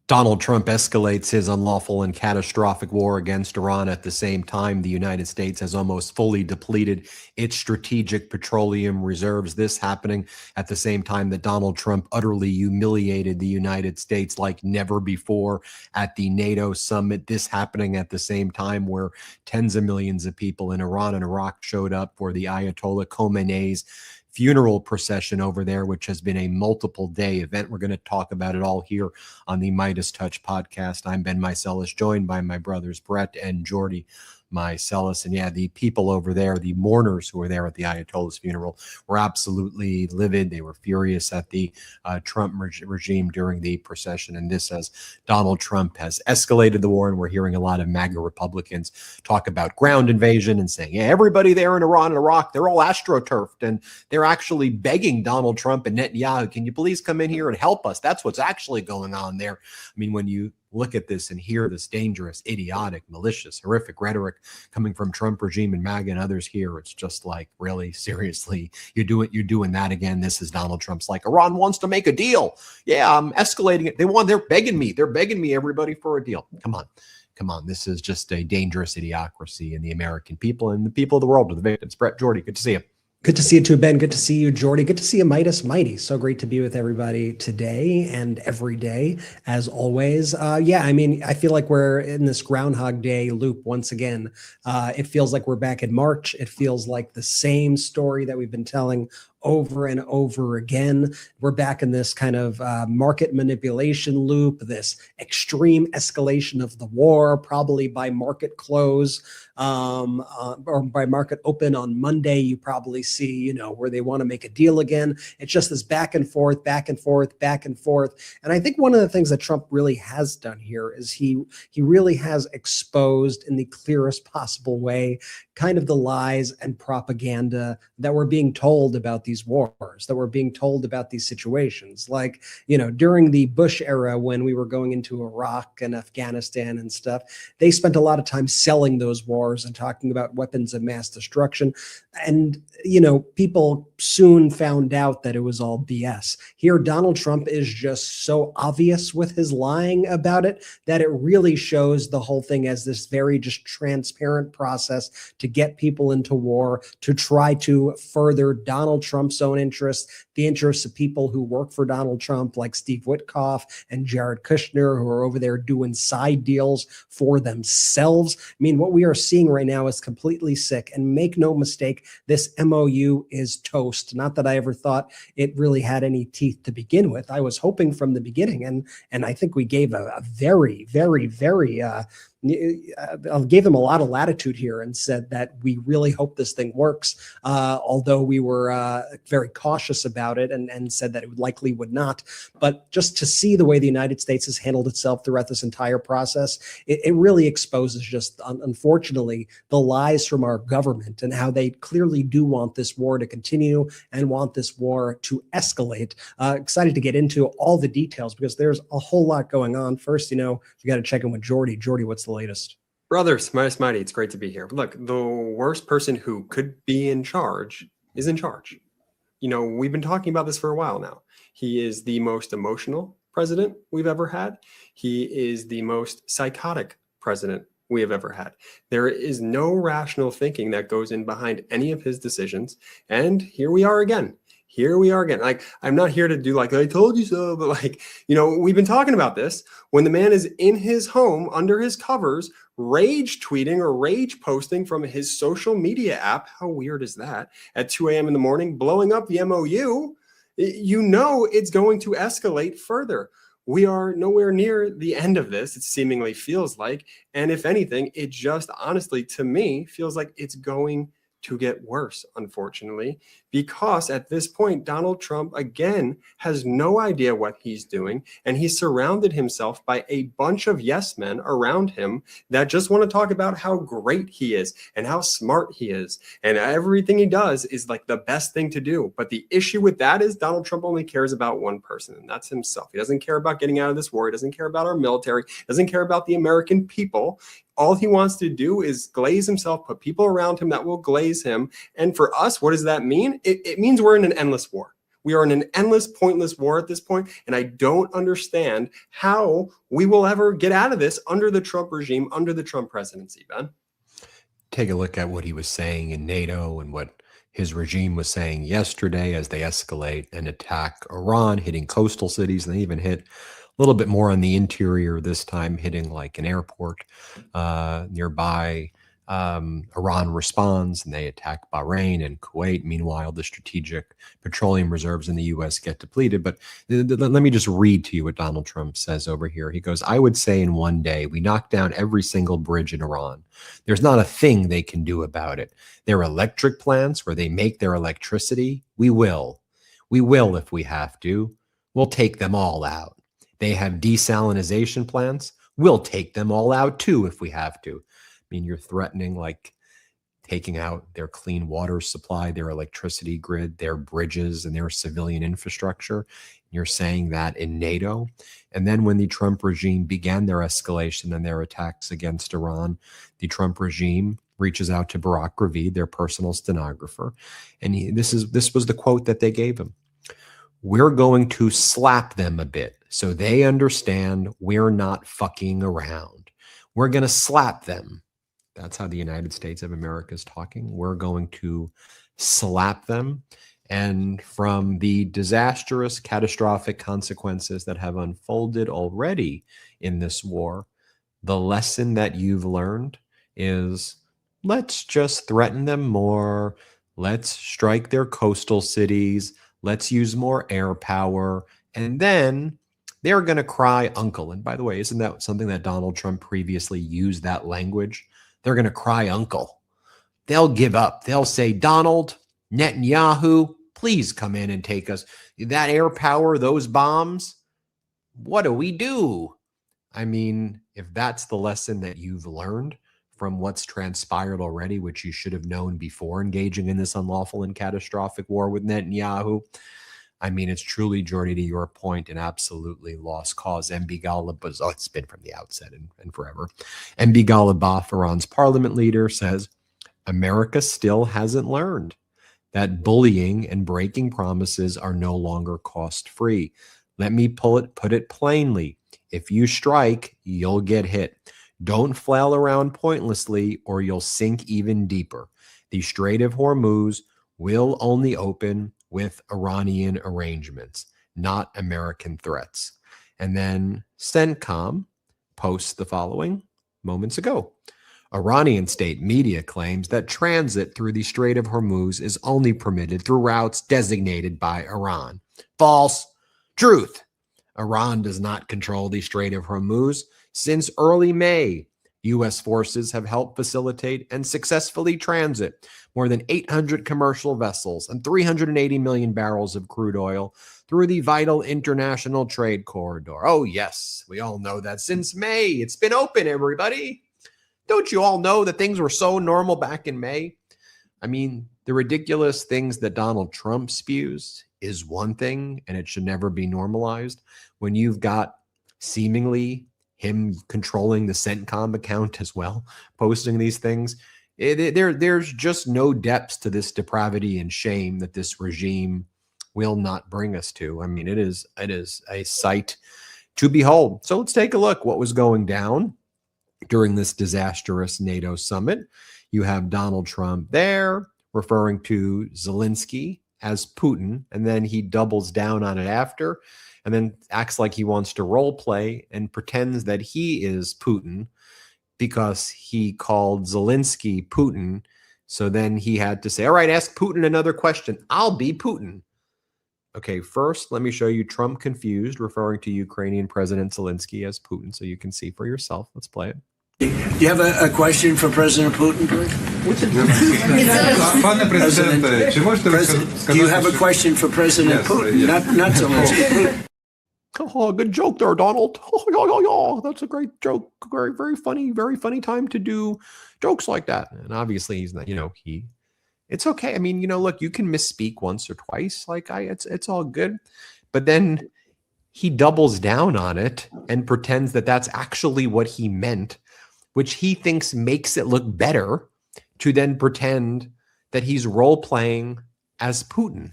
Donald Trump escalates his unlawful and catastrophic war against Iran. At the same time, the United States has almost fully depleted its strategic petroleum reserves. This happening at the same time that Donald Trump utterly humiliated the United States like never before at the NATO summit. This happening at the same time where tens of millions of people in Iran and Iraq showed up for the Ayatollah Khomeini's funeral procession over there, which has been a multiple day event. We're going to talk about it all here on the MeidasTouch Podcast. I'm Ben Meiselas, joined by my brothers Brett and Jordy Meiselas. And yeah, the people over there, the mourners who were there at the Ayatollah's funeral, were absolutely livid. They were furious at the Trump regime during the procession. And this, as Donald Trump has escalated the war, and we're hearing a lot of MAGA Republicans talk about ground invasion and saying, yeah, everybody there in Iran and Iraq, they're all astroturfed, and they're actually begging Donald Trump and Netanyahu, can you please come in here and help us? That's what's actually going on there. I mean, when you look at this and hear this dangerous, idiotic, malicious, horrific rhetoric coming from Trump regime and MAGA and others here, it's just like, really, seriously, you're doing that again. This is Donald Trump's like, Iran wants to make a deal. Yeah, I'm escalating it. They're begging me, everybody, for a deal. Come on. This is just a dangerous idiocracy, and the American people and the people of the world are the victims. Brett, Jordy, good to see you. Good to see you too, Ben. Good to see you, Jordy. Good to see you, Midas Mighty. So great to be with everybody today and every day, as always. I feel like we're in this Groundhog Day loop once again. It feels like we're back in March. It feels like the same story that we've been telling over and over again. We're back in this kind of market manipulation loop, this extreme escalation of the war, probably by market close or by market open on Monday. You probably see, where they want to make a deal again. It's just this back and forth, back and forth, back and forth. And I think one of the things that Trump really has done here is he really has exposed in the clearest possible way kind of the lies and propaganda that we're being told about these wars, that we're being told about these situations. Like, during the Bush era, when we were going into Iraq and Afghanistan and stuff, they spent a lot of time selling those wars and talking about weapons of mass destruction. And, people soon found out that it was all BS. Here, Donald Trump is just so obvious with his lying about it that it really shows the whole thing as this very just transparent process to get people into war, to try to further Donald Trump's own interests, the interests of people who work for Donald Trump, like Steve Witkoff and Jared Kushner, who are over there doing side deals for themselves. I mean, what we are seeing right now is completely sick. And make no mistake, this MOU is toast. Not that I ever thought it really had any teeth to begin with. I was hoping from the beginning, and I think we gave a very, very, very gave them a lot of latitude here and said that we really hope this thing works, although we were very cautious about it and said that it likely would not. But just to see the way the United States has handled itself throughout this entire process, it really exposes just, unfortunately, the lies from our government and how they clearly do want this war to continue and want this war to escalate. Excited to get into all the details because there's a whole lot going on. First, we got to check in with Jordy. Jordy, what's the latest? Brothers, Mighty, it's great to be here. Look, the worst person who could be in charge is in charge. We've been talking about this for a while now. He is the most emotional president we've ever had. He is the most psychotic president we have ever had. There is no rational thinking that goes in behind any of his decisions. And here we are again. Like, I'm not here to do like, I told you so, but we've been talking about this. When the man is in his home, under his covers, rage tweeting or rage posting from his social media app, how weird is that, at 2 a.m. in the morning, blowing up the MOU, it's going to escalate further. We are nowhere near the end of this, it seemingly feels like. And if anything, it just honestly, to me, feels like it's going to get worse, unfortunately, because at this point, Donald Trump, again, has no idea what he's doing. And he's surrounded himself by a bunch of yes men around him that just want to talk about how great he is and how smart he is. And everything he does is like the best thing to do. But the issue with that is Donald Trump only cares about one person, and that's himself. He doesn't care about getting out of this war. He doesn't care about our military. He doesn't care about the American people. All he wants to do is glaze himself, put people around him that will glaze him. And for us, what does that mean? It means we're in an endless war. We are in an endless, pointless war at this point, and I don't understand how we will ever get out of this under the Trump regime, under the Trump presidency, Ben. Take a look at what he was saying in NATO and what his regime was saying yesterday as they escalate and attack Iran, hitting coastal cities, and they even hit a little bit more on the interior this time, hitting like an airport nearby. Iran responds and they attack Bahrain and Kuwait. Meanwhile, the strategic petroleum reserves in the U.S. get depleted. But let me just read to you what Donald Trump says over here. He goes, I would say in one day, we knocked down every single bridge in Iran. There's not a thing they can do about it. Their electric plants where they make their electricity, we will. We will if we have to. We'll take them all out. They have desalinization plants. We'll take them all out too if we have to. I mean, you're threatening like taking out their clean water supply, their electricity grid, their bridges, and their civilian infrastructure. You're saying that in NATO. And then when the Trump regime began their escalation and their attacks against Iran, the Trump regime reaches out to Barack Ravid, their personal stenographer. And this was the quote that they gave him. We're going to slap them a bit so they understand we're not fucking around. We're going to slap them. That's how the United States of America is talking. We're going to slap them. And from the disastrous, catastrophic consequences that have unfolded already in this war, the lesson that you've learned is let's just threaten them more. Let's strike their coastal cities. Let's use more air power. And then they're going to cry uncle. And by the way, isn't that something that Donald Trump previously used that language? They're going to cry uncle. They'll give up. They'll say, Donald, Netanyahu, please come in and take us. That air power, those bombs, what do we do? I mean, if that's the lesson that you've learned from what's transpired already, which you should have known before engaging in this unlawful and catastrophic war with Netanyahu, I mean, it's truly, Jordy, to your point, an absolutely lost cause. MB Ghalibaf, it's been from the outset and forever. MB Ghalibaf, Iran's parliament leader, says America still hasn't learned that bullying and breaking promises are no longer cost-free. Let me put it plainly. If you strike, you'll get hit. Don't flail around pointlessly or you'll sink even deeper. The Strait of Hormuz will only open with Iranian arrangements, not American threats. And then CENTCOM posts the following moments ago. Iranian state media claims that transit through the Strait of Hormuz is only permitted through routes designated by Iran. False. Truth. Iran does not control the Strait of Hormuz. Since early May, U.S. forces have helped facilitate and successfully transit more than 800 commercial vessels and 380 million barrels of crude oil through the vital international trade corridor. Oh, yes, we all know that since May. It's been open, everybody. Don't you all know that things were so normal back in May? I mean, the ridiculous things that Donald Trump spews is one thing, and it should never be normalized. When you've got seemingly him controlling the CENTCOM account as well, posting these things, there's just no depths to this depravity and shame that this regime will not bring us to. I mean, it is a sight to behold. So let's take a look what was going down during this disastrous NATO summit. You have Donald Trump there referring to Zelenskyy as Putin, and then he doubles down on it after, and then acts like he wants to role play and pretends that he is Putin because he called Zelenskyy Putin. So then he had to say, all right, ask Putin another question. I'll be Putin. Okay, first, let me show you Trump confused, referring to Ukrainian President Zelenskyy as Putin, so you can see for yourself. Let's play it. Do you have a question for President Putin? Do you have a question for President Putin? Not Zelenskyy. Oh, good joke there, Donald. Oh, that's a great joke. Very, very funny time to do jokes like that. And obviously he's not, it's okay. I mean, look, you can misspeak once or twice. It's all good. But then he doubles down on it and pretends that that's actually what he meant, which he thinks makes it look better to then pretend that he's role playing as Putin.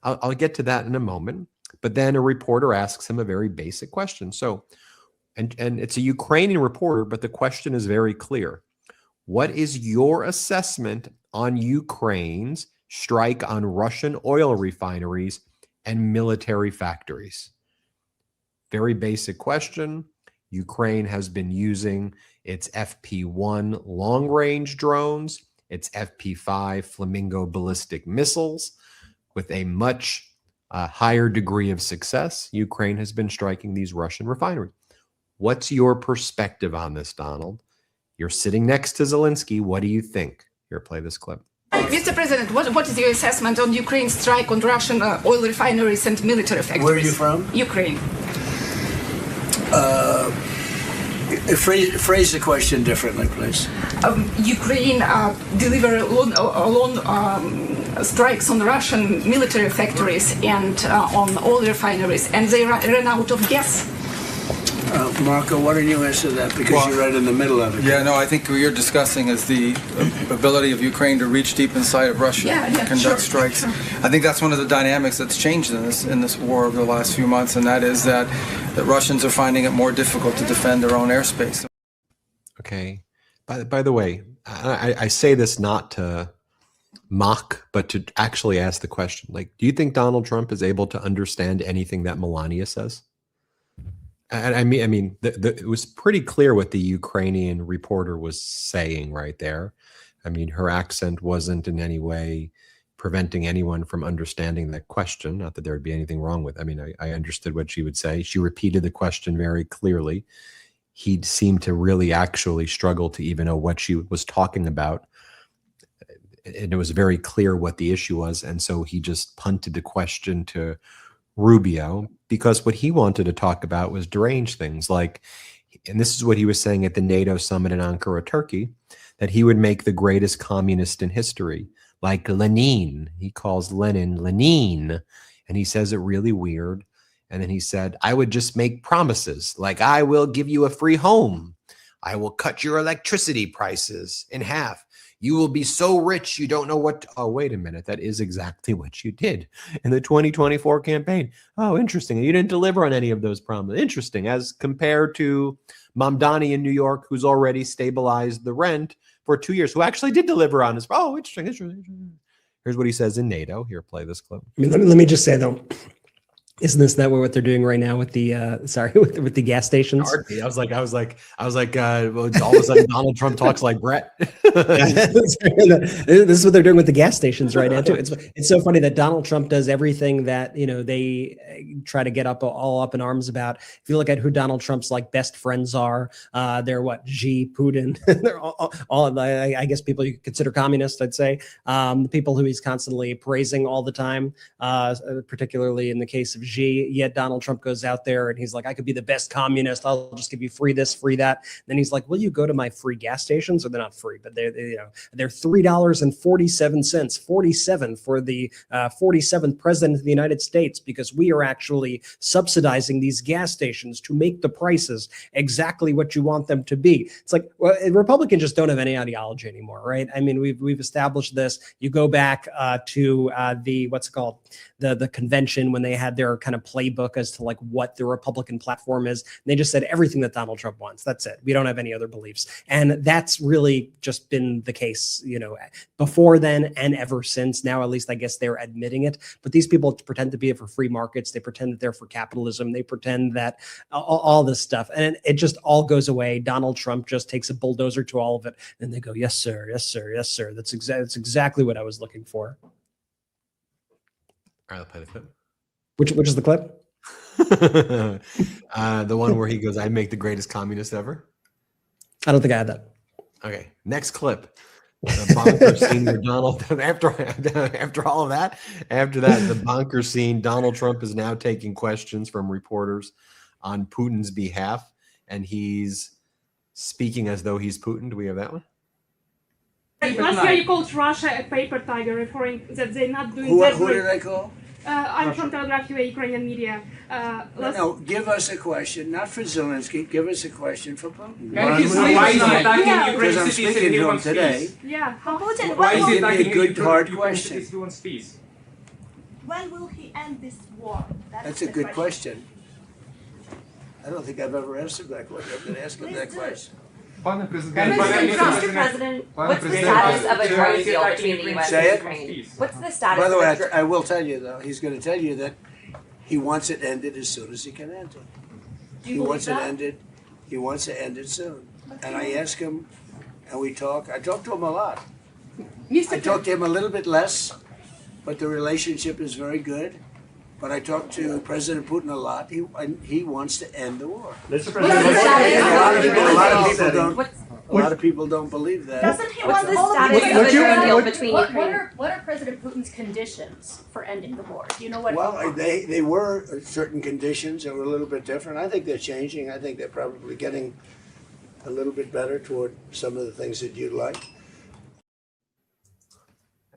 I'll get to that in a moment. But then a reporter asks him a very basic question. So, and it's a Ukrainian reporter, but the question is very clear. What is your assessment on Ukraine's strike on Russian oil refineries and military factories? Very basic question. Ukraine has been using its FP-1 long-range drones, its FP-5 Flamingo ballistic missiles with a much higher degree of success. Ukraine has been striking these Russian refineries. What's your perspective on this, Donald? You're sitting next to Zelenskyy. What do you think? Here, play this clip. Mr. President, what is your assessment on Ukraine's strike on Russian oil refineries and military factories? Where are you from? Ukraine. Phrase the question differently, please. Ukraine deliver long strikes on Russian military factories and on oil refineries, and they ran out of gas. Marco, why don't you answer that? Because you're right in the middle of it. Yeah, no, I think what you're discussing is the ability of Ukraine to reach deep inside of Russia and conduct strikes. Sure. I think that's one of the dynamics that's changed in this war over the last few months, and that is that the Russians are finding it more difficult to defend their own airspace. Okay. By the way, I say this not to mock, but to actually ask the question. Like, do you think Donald Trump is able to understand anything that Melania says? And I mean, it was pretty clear what the Ukrainian reporter was saying right there. I mean, her accent wasn't in any way preventing anyone from understanding that question. Not that there would be anything wrong with it. I mean, I understood what she would say. She repeated the question very clearly. He seemed to really actually struggle to even know what she was talking about. And it was very clear what the issue was. And so he just punted the question to Rubio, because what he wanted to talk about was deranged things like, and this is what he was saying at the NATO summit in Ankara, Turkey, that he would make the greatest communist in history, like Lenin. He calls Lenin Lenin, and he says it really weird. And then he said, I would just make promises, like I will give you a free home. I will cut your electricity prices in half. You will be so rich you don't know what oh, wait a minute. That is exactly what you did in the 2024 campaign. Oh, interesting. You didn't deliver on any of those promises. Interesting. As compared to Mamdani in New York, who's already stabilized the rent for 2 years, who actually did deliver on his. Oh, interesting. Here's what he says in NATO. Here, play this clip. I mean, let me just say, though, isn't this that what they're doing right now with the with the gas stations? I was like, all of a sudden Donald Trump talks like Brett. This is what they're doing with the gas stations right now too. It's so funny that Donald Trump does everything that they try to get all up in arms about. If you look at who Donald Trump's like best friends are, they're Xi, Putin. They're all I guess people you could consider communist. I'd say the people who he's constantly praising all the time, particularly in the case of Xi. Yet Donald Trump goes out there and he's like, I could be the best communist. I'll just give you free this, free that. And then he's like, will you go to my free gas stations? Or they're not free, but they're $3.47, 47 for the 47th president of the United States, because we are actually subsidizing these gas stations to make the prices exactly what you want them to be. It's like, well, Republicans just don't have any ideology anymore, right? I mean, we've established this. You go back to the what's it called, the convention, when they had their kind of playbook as to like what the Republican platform is. And they just said everything that Donald Trump wants. That's it. We don't have any other beliefs. And that's really just been the case, before then and ever since. Now, at least I guess they're admitting it. But these people pretend to be for free markets. They pretend that they're for capitalism. They pretend that all this stuff. And it just all goes away. Donald Trump just takes a bulldozer to all of it. And they go, yes, sir. Yes, sir. Yes, sir. That's exactly what I was looking for. All right, I'll play the clip. Which is the clip? The one where he goes, I make the greatest communist ever. I don't think I had that. Okay, next clip. The bonker scene where Donald, after all of that, the bonker scene, Donald Trump is now taking questions from reporters on Putin's behalf, and he's speaking as though he's Putin. Do we have that one? Last year you called Russia a paper tiger, referring that they're not doing Who that. did I call? I'm from Telegraph UA, Ukrainian media. No, give us a question, not for Zelenskyy. Give us a question for Putin. Why is he attacking Yeah. Ukraine Because I'm cities speaking if he to him wants today. peace? Yeah, Why is he Give me a attacking good, hard Ukraine question. cities if he wants peace? when will he end this war? That's a good question. I don't think I've ever answered that question. I'm going to ask him that question. Mr. President, what's the status of a drone deal between the U.S. and Ukraine? What's the status? By the of way, a dr- I will tell you though, he's going to tell you that he wants it ended as soon as he can end it. Do you believe that? He wants to end it soon. And I ask him, and we talk. I talk to him a lot. I talk to him a little bit less, but the relationship is very good. But I talk to President Putin a lot. He wants to end the war. Mr. President, A lot of people don't believe that. Doesn't he what's want the all of status the of a drone deal between Ukraine? What are President Putin's conditions for ending the war? Do you know what? Well, they were certain conditions that were a little bit different. I think they're changing. I think they're probably getting a little bit better toward some of the things that you'd like.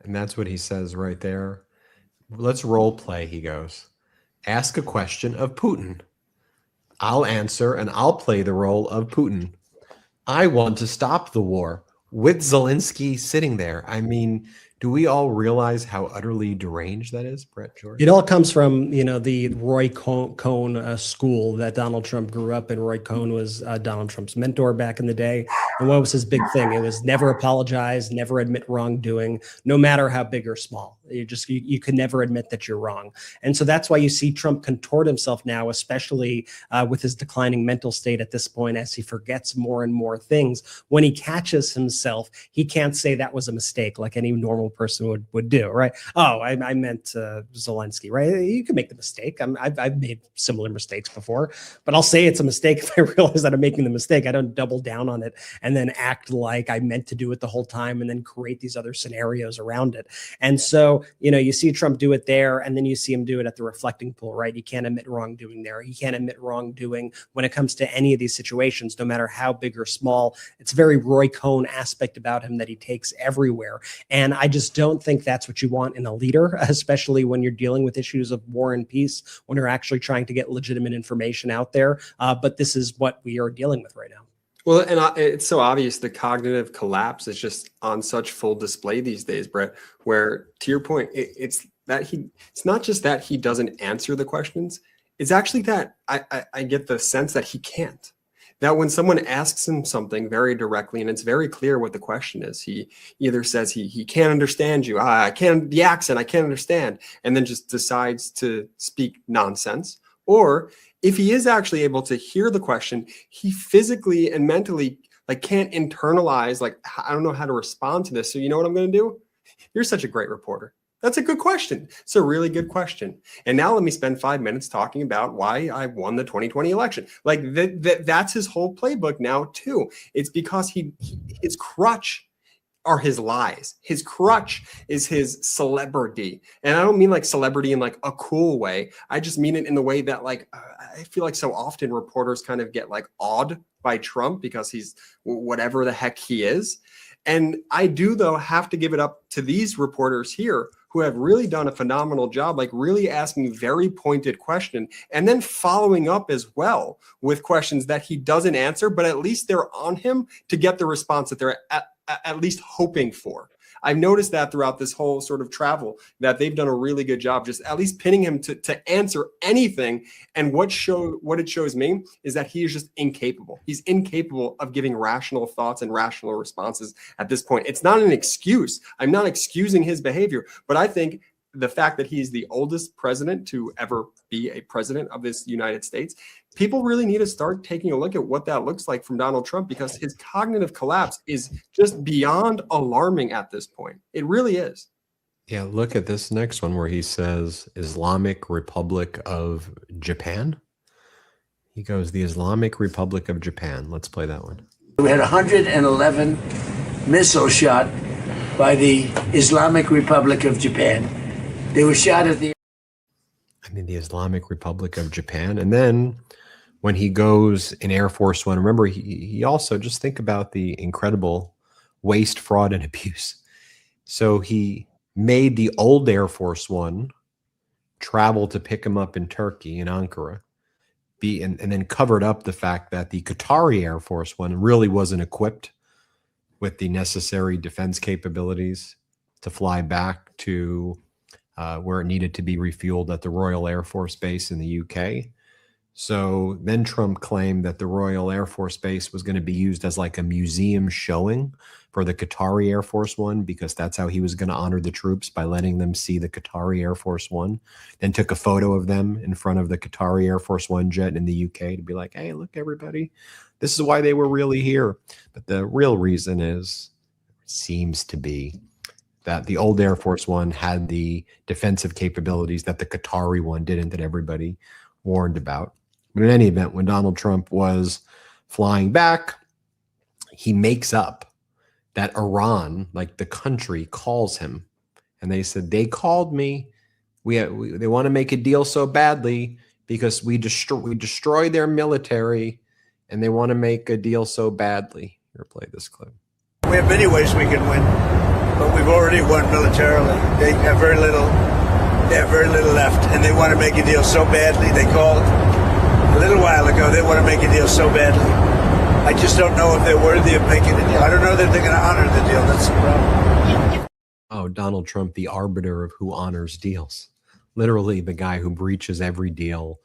And that's what he says right there. Let's role play, he goes. Ask a question of Putin. I'll answer and I'll play the role of Putin. I want to stop the war with Zelenskyy sitting there. I mean, do we all realize how utterly deranged that is, Brett, Jordy? It all comes from, the Roy Cohn school that Donald Trump grew up in. Roy Cohn was Donald Trump's mentor back in the day. And what was his big thing? It was never apologize, never admit wrongdoing, no matter how big or small. You could never admit that you're wrong. And so that's why you see Trump contort himself now, especially with his declining mental state at this point, as he forgets more and more things. When he catches himself, he can't say that was a mistake like any normal person would do, right? Oh, I meant Zelenskyy, right? You can make the mistake. I've made similar mistakes before, but I'll say it's a mistake if I realize that I'm making the mistake. I don't double down on it and then act like I meant to do it the whole time and then create these other scenarios around it. And so, you see Trump do it there, and then you see him do it at the reflecting pool, right? You can't admit wrongdoing there. You can't admit wrongdoing when it comes to any of these situations, no matter how big or small. It's a very Roy Cohn aspect about him that he takes everywhere. And I just don't think that's what you want in a leader, especially when you're dealing with issues of war and peace, when you're actually trying to get legitimate information out there. But this is what we are dealing with right now. Well, and it's so obvious the cognitive collapse is just on such full display these days, Brett, where, to your point, it's not just that he doesn't answer the questions. It's actually that I get the sense that he can't. That when someone asks him something very directly, and it's very clear what the question is, he either says he can't understand you, the accent, I can't understand, and then just decides to speak nonsense. Or if he is actually able to hear the question, he physically and mentally can't internalize, I don't know how to respond to this. So you know what I'm going to do? You're such a great reporter. That's a good question. It's a really good question. And now let me spend 5 minutes talking about why I won the 2020 election. That's his whole playbook now too. It's because his crutch are his lies. His crutch is his celebrity. And I don't mean celebrity in a cool way. I just mean it in the way that I feel like so often reporters kind of get awed by Trump because he's whatever the heck he is. And I do, though, have to give it up to these reporters here who have really done a phenomenal job, really asking very pointed questions and then following up as well with questions that he doesn't answer, but at least they're on him to get the response that they're at least hoping for. I've noticed that throughout this whole sort of travel, that they've done a really good job just at least pinning him to answer anything. And what it shows me is that he is just incapable. He's incapable of giving rational thoughts and rational responses at this point. It's not an excuse. I'm not excusing his behavior, but I think the fact that he's the oldest president to ever be a president of this United States, people really need to start taking a look at what that looks like from Donald Trump, because his cognitive collapse is just beyond alarming at this point. It really is. Yeah, look at this next one where he says Islamic Republic of Japan. He goes, the Islamic Republic of Japan. Let's play that one. We had 111 missile shot by the Islamic Republic of Japan. They were shot at the Islamic Republic of Japan. And then when he goes in Air Force One, remember, he also, just think about the incredible waste, fraud, and abuse. So he made the old Air Force One travel to pick him up in Turkey, in Ankara, and then covered up the fact that the Qatari Air Force One really wasn't equipped with the necessary defense capabilities to fly back to where it needed to be refueled at the Royal Air Force Base in the UK. So then Trump claimed that the Royal Air Force Base was going to be used as like a museum showing for the Qatari Air Force One, because that's how he was going to honor the troops, by letting them see the Qatari Air Force One. Then took a photo of them in front of the Qatari Air Force One jet in the UK to be like, hey, look, everybody, this is why they were really here. But the real reason seems to be that the old Air Force One had the defensive capabilities that the Qatari one didn't, that everybody warned about. But in any event, when Donald Trump was flying back, he makes up that Iran, like the country, calls him. And they said, they called me. They want to make a deal so badly because we destroy their military, and they want to make a deal so badly. Here, play this clip. We have many ways we can win, but we've already won militarily. They have very little left, and they want to make a deal so badly. They called a little while ago. They want to make a deal so badly. I just don't know if they're worthy of making a deal. I don't know that they're going to honor the deal. That's the problem. Oh, Donald Trump, the arbiter of who honors deals. Literally the guy who breaches every deal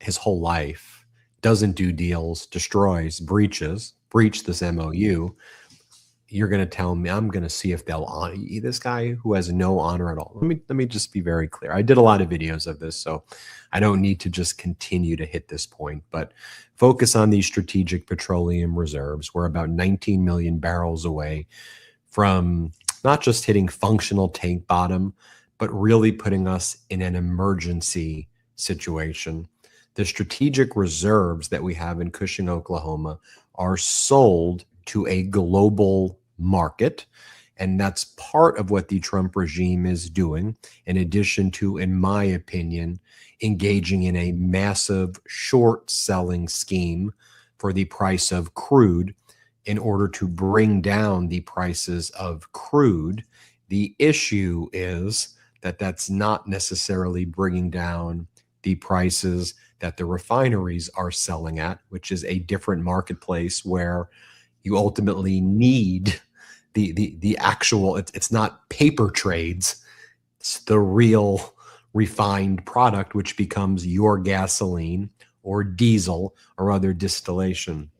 his whole life, doesn't do deals, destroys, breach this MOU. You're going to tell me, I'm going to see if they'll honor you. This guy who has no honor at all. Let me just be very clear. I did a lot of videos of this, so I don't need to just continue to hit this point, but focus on these strategic petroleum reserves. We're about 19 million barrels away from not just hitting functional tank bottom, but really putting us in an emergency situation. The strategic reserves that we have in Cushing, Oklahoma are sold to a global market. And that's part of what the Trump regime is doing, in addition to, in my opinion, engaging in a massive short selling scheme for the price of crude in order to bring down the prices of crude. The issue is that that's not necessarily bringing down the prices that the refineries are selling at, which is a different marketplace where you ultimately need the actual, it's not paper trades, it's the real refined product, which becomes your gasoline or diesel or other distillation.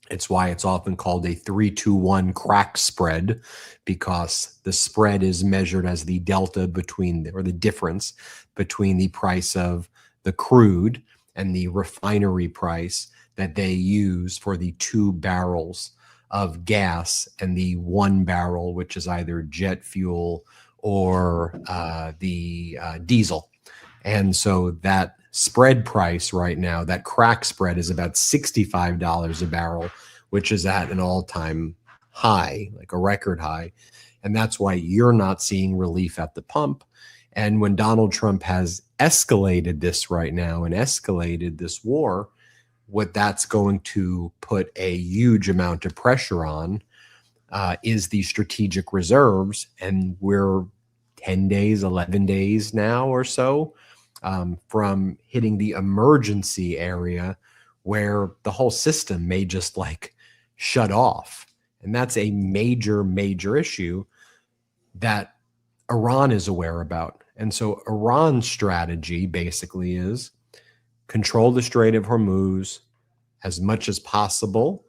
It's why it's often called a 3-2-1 crack spread, because the spread is measured as the delta between, or the difference between the price of the crude and the refinery price that they use for the 2 barrels of gas and the 1 barrel, which is either jet fuel or the diesel. And so that spread price right now, that crack spread, is about $65 a barrel, which is at an all-time high, like a record high. And that's why you're not seeing relief at the pump. And when Donald Trump has escalated this right now and escalated this war, what that's going to put a huge amount of pressure on is the strategic reserves. And we're 10 days, 11 days now or so from hitting the emergency area where the whole system may just like shut off. And that's a major, major issue that Iran is aware about. And so Iran's strategy basically is control the Strait of Hormuz as much as possible.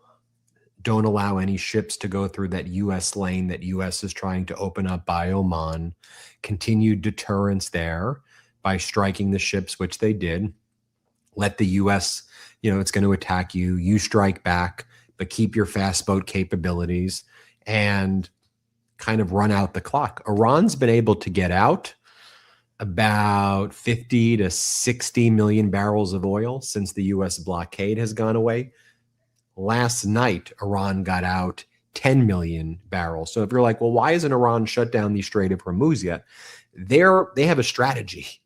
Don't allow any ships to go through that U.S. lane that U.S. is trying to open up by Oman. Continued deterrence there by striking the ships, which they did. Let the U.S., it's going to attack you. You strike back, but keep your fast boat capabilities and kind of run out the clock. Iran's been able to get out about 50 to 60 million barrels of oil since the U.S. blockade has gone away. Last night, Iran got out 10 million barrels. So if you're like, well, why isn't Iran shut down the Strait of Hormuz yet? They have a strategy.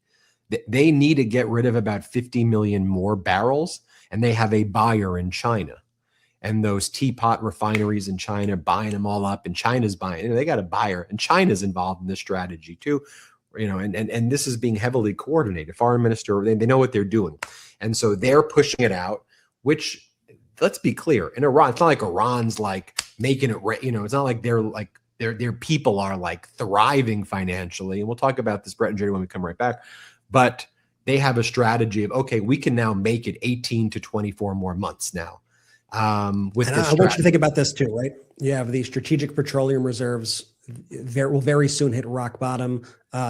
They need to get rid of about 50 million more barrels, and they have a buyer in China. And those teapot refineries in China buying them all up, and China's buying, they got a buyer, and China's involved in this strategy too. And this is being heavily coordinated. Foreign minister, they know what they're doing. And so they're pushing it out, which, let's be clear, in Iran, it's not like Iran's like making it, it's not like they're like their people are like thriving financially. And we'll talk about this, Brett and Jordy, when we come right back. But they have a strategy of, okay, we can now make it 18 to 24 more months now. With and I want you to think about this too, right? You have the Strategic Petroleum Reserves will very soon hit rock bottom,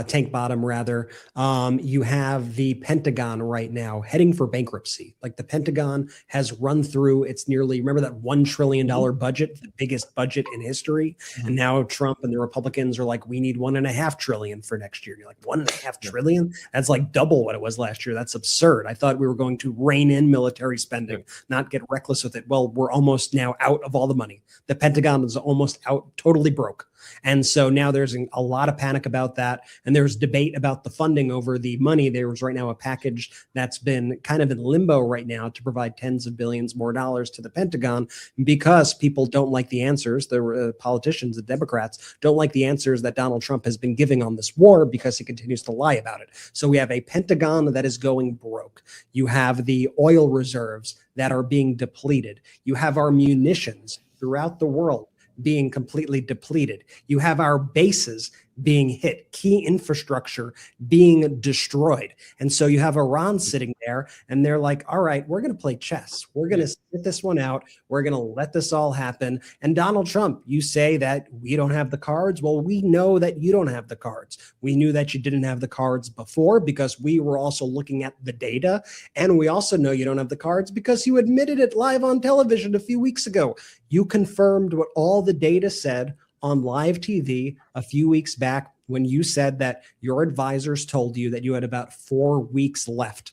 tank bottom rather. You have the Pentagon right now heading for bankruptcy. Like the Pentagon has run through its nearly, remember that $1 trillion budget, the biggest budget in history. And now Trump and the Republicans are like, we need $1.5 trillion for next year. You're like, $1.5 trillion? That's like double what it was last year. That's absurd. I thought we were going to rein in military spending, not get reckless with it. Well, we're almost now out of all the money. The Pentagon is almost out, totally broke. And so now there's a lot of panic about that. And there's debate about the funding over the money. There was right now a package that's been kind of in limbo right now to provide tens of billions more dollars to the Pentagon because people don't like the answers. The politicians, the Democrats, don't like the answers that Donald Trump has been giving on this war because he continues to lie about it. So we have a Pentagon that is going broke. You have the oil reserves that are being depleted. You have our munitions throughout the world being completely depleted. You have our bases being hit, key infrastructure being destroyed. And so you have Iran sitting there and they're like, all right, we're going to play chess. We're going to sit this one out. We're going to let this all happen. And Donald Trump, you say that we don't have the cards. Well, we know that you don't have the cards. We knew that you didn't have the cards before because we were also looking at the data. And we also know you don't have the cards because you admitted it live on television a few weeks ago. You confirmed what all the data said on live TV a few weeks back when you said that your advisors told you that you had about 4 weeks left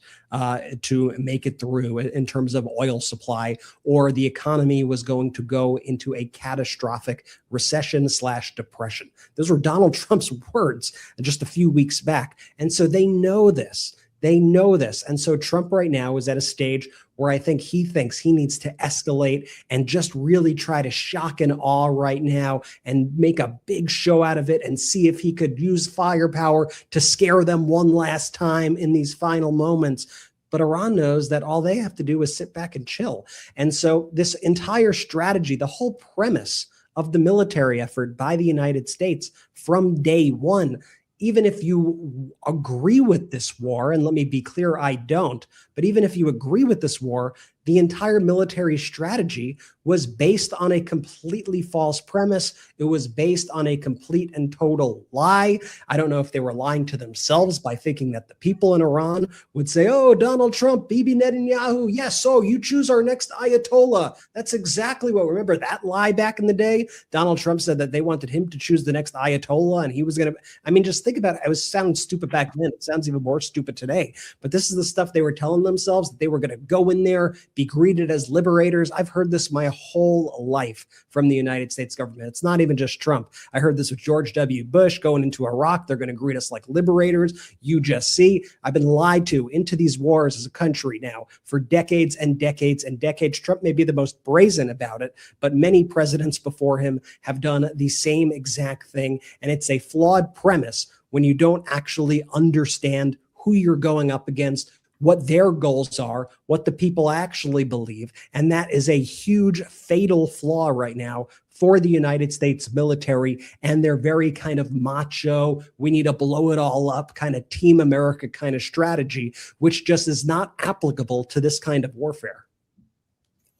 to make it through in terms of oil supply, or the economy was going to go into a catastrophic recession/depression. Those were Donald Trump's words just a few weeks back. And so they know this. They know this. And so Trump right now is at a stage where I think he thinks he needs to escalate and just really try to shock and awe right now and make a big show out of it and see if he could use firepower to scare them one last time in these final moments. But Iran knows that all they have to do is sit back and chill. And so this entire strategy, the whole premise of the military effort by the United States from day one, even if you agree with this war, and let me be clear, I don't, but even if you agree with this war, the entire military strategy was based on a completely false premise. It was based on a complete and total lie. I don't know if they were lying to themselves by thinking that the people in Iran would say, oh, Donald Trump, Bibi Netanyahu, yes, so you choose our next Ayatollah. That's exactly what, remember that lie back in the day? Donald Trump said that they wanted him to choose the next Ayatollah and he was going to, I mean, just think about it. It was sounding stupid back then. It sounds even more stupid today. But this is the stuff they were telling themselves, that they were going to go in there, be greeted as liberators. I've heard this my whole life from the United States government. It's not even just Trump. I heard this with George W. Bush going into Iraq. They're going to greet us like liberators. You just see, I've been lied to into these wars as a country now for decades and decades and decades. Trump may be the most brazen about it, but many presidents before him have done the same exact thing. And it's a flawed premise when you don't actually understand who you're going up against, what their goals are, what the people actually believe. And that is a huge fatal flaw right now for the United States military and their very kind of macho, we need to blow it all up kind of Team America kind of strategy, which just is not applicable to this kind of warfare.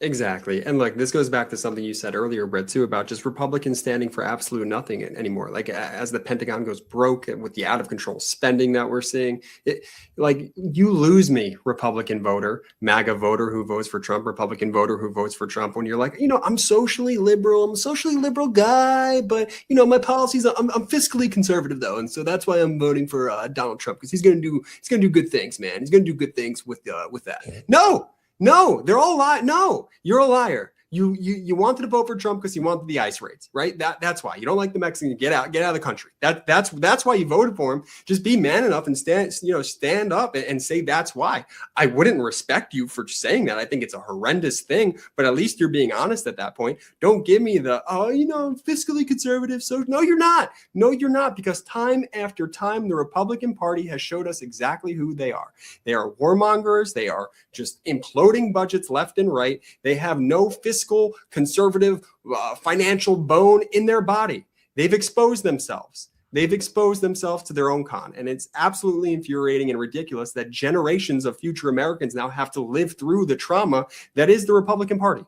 Exactly. And look, this goes back to something you said earlier, Brett, too, about just Republicans standing for absolute nothing anymore. Like as the Pentagon goes broke and with the out of control spending that we're seeing, like you lose me, Republican voter, MAGA voter who votes for Trump, Republican voter who votes for Trump, when you're like, you know, I'm socially liberal, I'm a socially liberal guy, but you know, my policies, I'm fiscally conservative though. And so that's why I'm voting for Donald Trump, because he's going to do good things, man. He's going to do good things with that. No, they're all lying. No, you're a liar. You wanted to vote for Trump because you wanted the ICE raids, right? That's why you don't like the Mexicans. Get out of the country. That's why you voted for him. Just be man enough and stand up and say that's why. I wouldn't respect you for saying that. I think it's a horrendous thing, but at least you're being honest at that point. Don't give me the fiscally conservative. So no, you're not. No, you're not, because time after time the Republican Party has showed us exactly who they are. They are warmongers. They are just imploding budgets left and right. They have no fiscal conservative financial bone in their body. They've exposed themselves. They've exposed themselves to their own con. And it's absolutely infuriating and ridiculous that generations of future Americans now have to live through the trauma that is the Republican Party.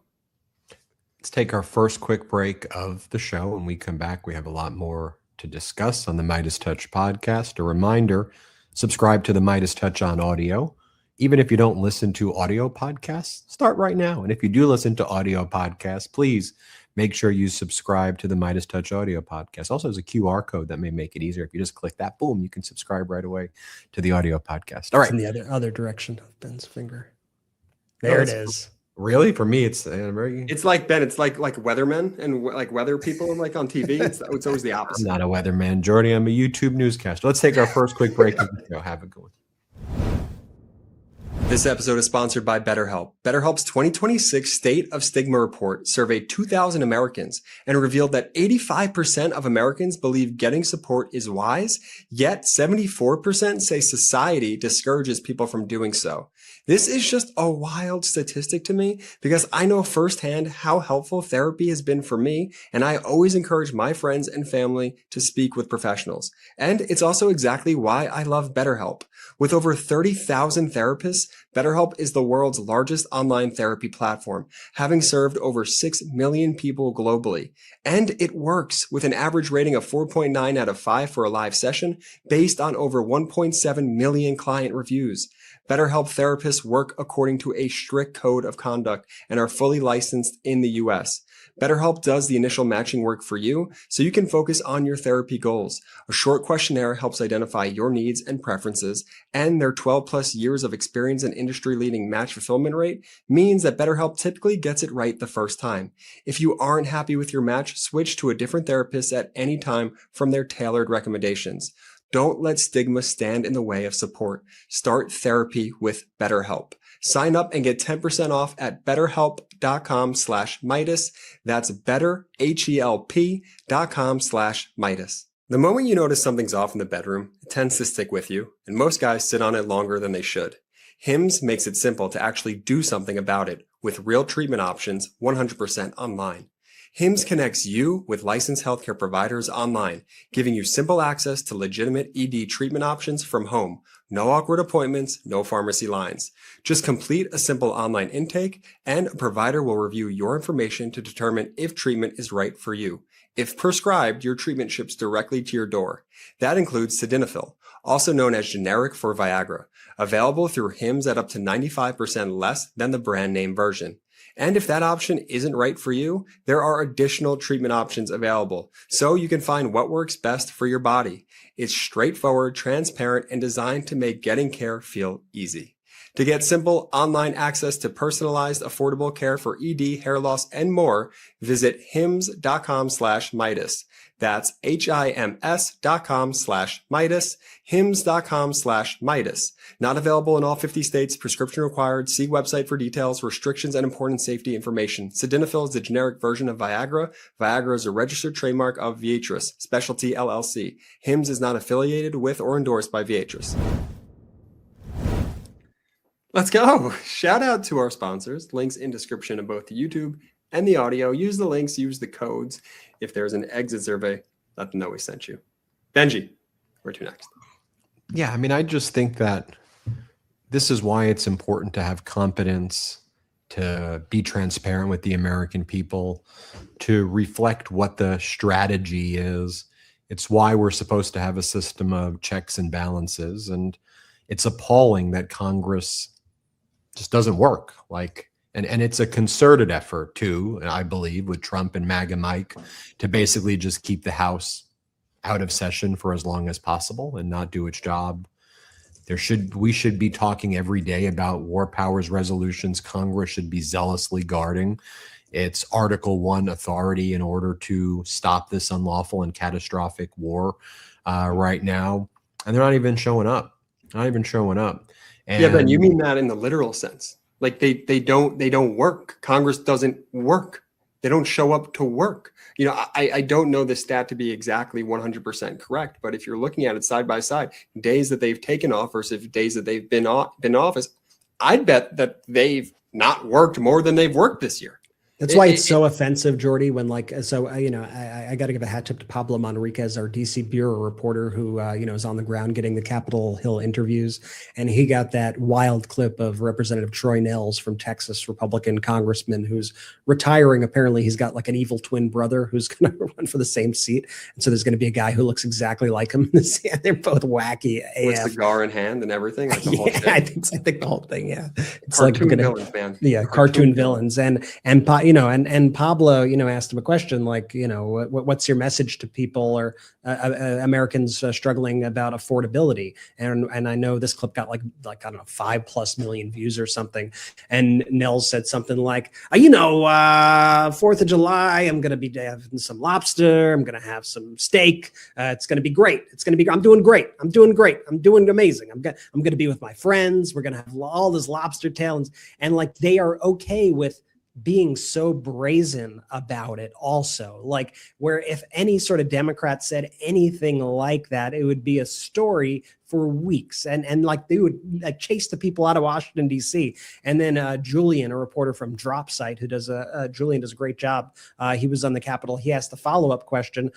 Let's take our first quick break of the show. When we come back, we have a lot more to discuss on the MeidasTouch podcast. A reminder, subscribe to the MeidasTouch on audio. Even if you don't listen to audio podcasts, start right now. And if you do listen to audio podcasts, please make sure you subscribe to the MeidasTouch audio podcast. Also, there's a QR code that may make it easier. If you just click that, boom, you can subscribe right away to the audio podcast. All right. In the other direction of Ben's finger. There it is. Really? For me, it's very... It's like Ben. It's like weathermen and like weather people like on TV. It's always the opposite. I'm not a weatherman, Jordy. I'm a YouTube newscaster. Let's take our first quick break of the show. Have a good one. This episode is sponsored by BetterHelp. BetterHelp's 2026 State of Stigma report surveyed 2,000 Americans and revealed that 85% of Americans believe getting support is wise, yet 74% say society discourages people from doing so. This is just a wild statistic to me because I know firsthand how helpful therapy has been for me, and I always encourage my friends and family to speak with professionals. And it's also exactly why I love BetterHelp. With over 30,000 therapists, BetterHelp is the world's largest online therapy platform, having served over 6 million people globally. And it works with an average rating of 4.9 out of 5 for a live session based on over 1.7 million client reviews. BetterHelp therapists work according to a strict code of conduct and are fully licensed in the US. BetterHelp does the initial matching work for you so you can focus on your therapy goals. A short questionnaire helps identify your needs and preferences, and their 12 plus years of experience and industry-leading match fulfillment rate means that BetterHelp typically gets it right the first time. If you aren't happy with your match, switch to a different therapist at any time from their tailored recommendations. Don't let stigma stand in the way of support. Start therapy with BetterHelp. Sign up and get 10% off at betterhelp.com/Meidas. That's betterhelp.com/Meidas. The moment you notice something's off in the bedroom, it tends to stick with you, and most guys sit on it longer than they should. HIMS makes it simple to actually do something about it with real treatment options 100% online. HIMS connects you with licensed healthcare providers online, giving you simple access to legitimate ED treatment options from home. No awkward appointments, no pharmacy lines. Just complete a simple online intake, and a provider will review your information to determine if treatment is right for you. If prescribed, your treatment ships directly to your door. That includes sildenafil, also known as generic for Viagra, available through HIMS at up to 95% less than the brand name version. And if that option isn't right for you, there are additional treatment options available, so you can find what works best for your body. It's straightforward, transparent, and designed to make getting care feel easy. To get simple online access to personalized, affordable care for ED, hair loss, and more, visit hims.com/Meidas. That's HIMS.com/Meidas, hims.com/Meidas. Not available in all 50 states. Prescription required. See website for details, restrictions, and important safety information. Sildenafil is the generic version of Viagra. Viagra is a registered trademark of Viatris Specialty LLC. HIMS is not affiliated with or endorsed by Viatris. Let's go. Shout out to our sponsors. Links in description of both the YouTube and the audio. Use the links, use the codes. If there's an exit survey, let them know we sent you. Benji, where to next? Yeah, I mean, I just think that this is why it's important to have competence, to be transparent with the American people, to reflect what the strategy is. It's why we're supposed to have a system of checks and balances. And it's appalling that Congress just doesn't work. And it's a concerted effort too, I believe, with Trump and MAGA Mike to basically just keep the House out of session for as long as possible and not do its job. We should be talking every day about war powers resolutions. Congress should be zealously guarding its Article 1 authority in order to stop this unlawful and catastrophic war right now. And they're not even showing up. And yeah, Ben, you mean that in the literal sense? Like they don't work. Congress doesn't work. They don't show up to work. You know, I don't know the stat to be exactly 100% correct, but if you're looking at it side by side, days that they've taken off versus days that they've been in office, I'd bet that they've not worked more than they've worked this year. That's why it's so offensive, Jordy, when I got to give a hat tip to Pablo Manriquez, our DC bureau reporter who, is on the ground getting the Capitol Hill interviews. And he got that wild clip of Representative Troy Nehls from Texas, Republican congressman who's retiring. Apparently he's got like an evil twin brother who's going to run for the same seat. And so there's going to be a guy who looks exactly like him. They're both wacky with AF. cigar in hand and everything. Like the whole Yeah, I think the whole thing. Yeah. It's cartoon like villains, man. Yeah. Cartoon villains. And Pablo, asked him a question like, what's your message to people or Americans struggling about affordability? And I know this clip got like I don't know 5+ million views or something. And Nehls said something like, 4th of July, I'm going to be having some lobster. I'm going to have some steak. It's going to be great. I'm doing great. I'm doing amazing. I'm going to be with my friends. We're going to have all this lobster tail and like they are okay with being so brazen about it also, like where if any sort of Democrat said anything like that, it would be a story for weeks and like they would chase the people out of Washington, D.C. And then Julian, a reporter from Drop Site, who does Julian does a great job. He was on the Capitol. He asked the follow-up question.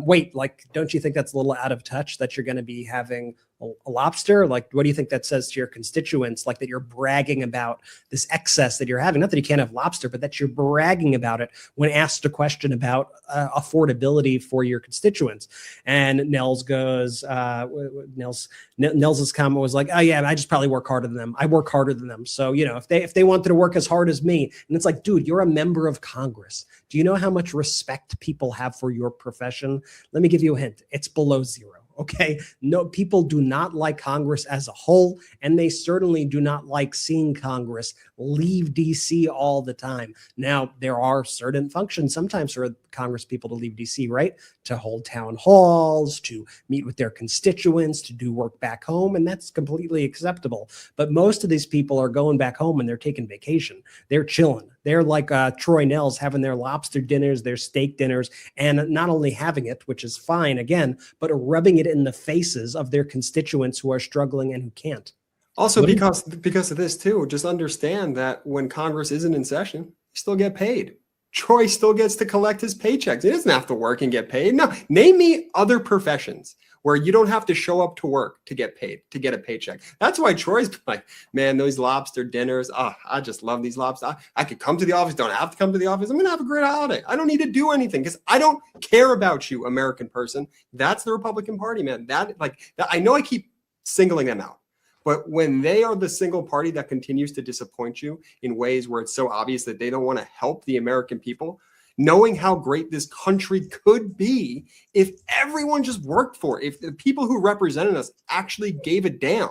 Wait, like, don't you think that's a little out of touch that you're going to be having a lobster? Like, what do you think that says to your constituents? Like that you're bragging about this excess that you're having. Not that you can't have lobster, but that you're bragging about it when asked a question about affordability for your constituents. And Nehls goes, Nehls' comment was like, oh yeah, I just probably work harder than them. I work harder than them. So, if they wanted to work as hard as me, and it's like, dude, you're a member of Congress. Do you know how much respect people have for your profession? Let me give you a hint. It's below zero. Okay. No, people do not like Congress as a whole, and they certainly do not like seeing Congress leave DC all the time. Now, there are certain functions sometimes for Congress people to leave DC, right? To hold town halls, to meet with their constituents, to do work back home, and that's completely acceptable. But most of these people are going back home and they're taking vacation. They're chilling. They're like Troy Nehls having their lobster dinners, their steak dinners, and not only having it, which is fine again, but rubbing it in the faces of their constituents who are struggling and who can't. Also, because of this too, just understand that when Congress isn't in session, you still get paid. Troy still gets to collect his paychecks. He doesn't have to work and get paid. No, name me other professions where you don't have to show up to work to get paid, to get a paycheck. That's why Troy's like, man, those lobster dinners, I just love these lobsters. I could come to the office, don't have to come to the office. I'm going to have a great holiday. I don't need to do anything because I don't care about you, American person. That's the Republican Party, man. I know I keep singling them out. But when they are the single party that continues to disappoint you in ways where it's so obvious that they don't want to help the American people, knowing how great this country could be if everyone just worked for it, if the people who represented us actually gave a damn.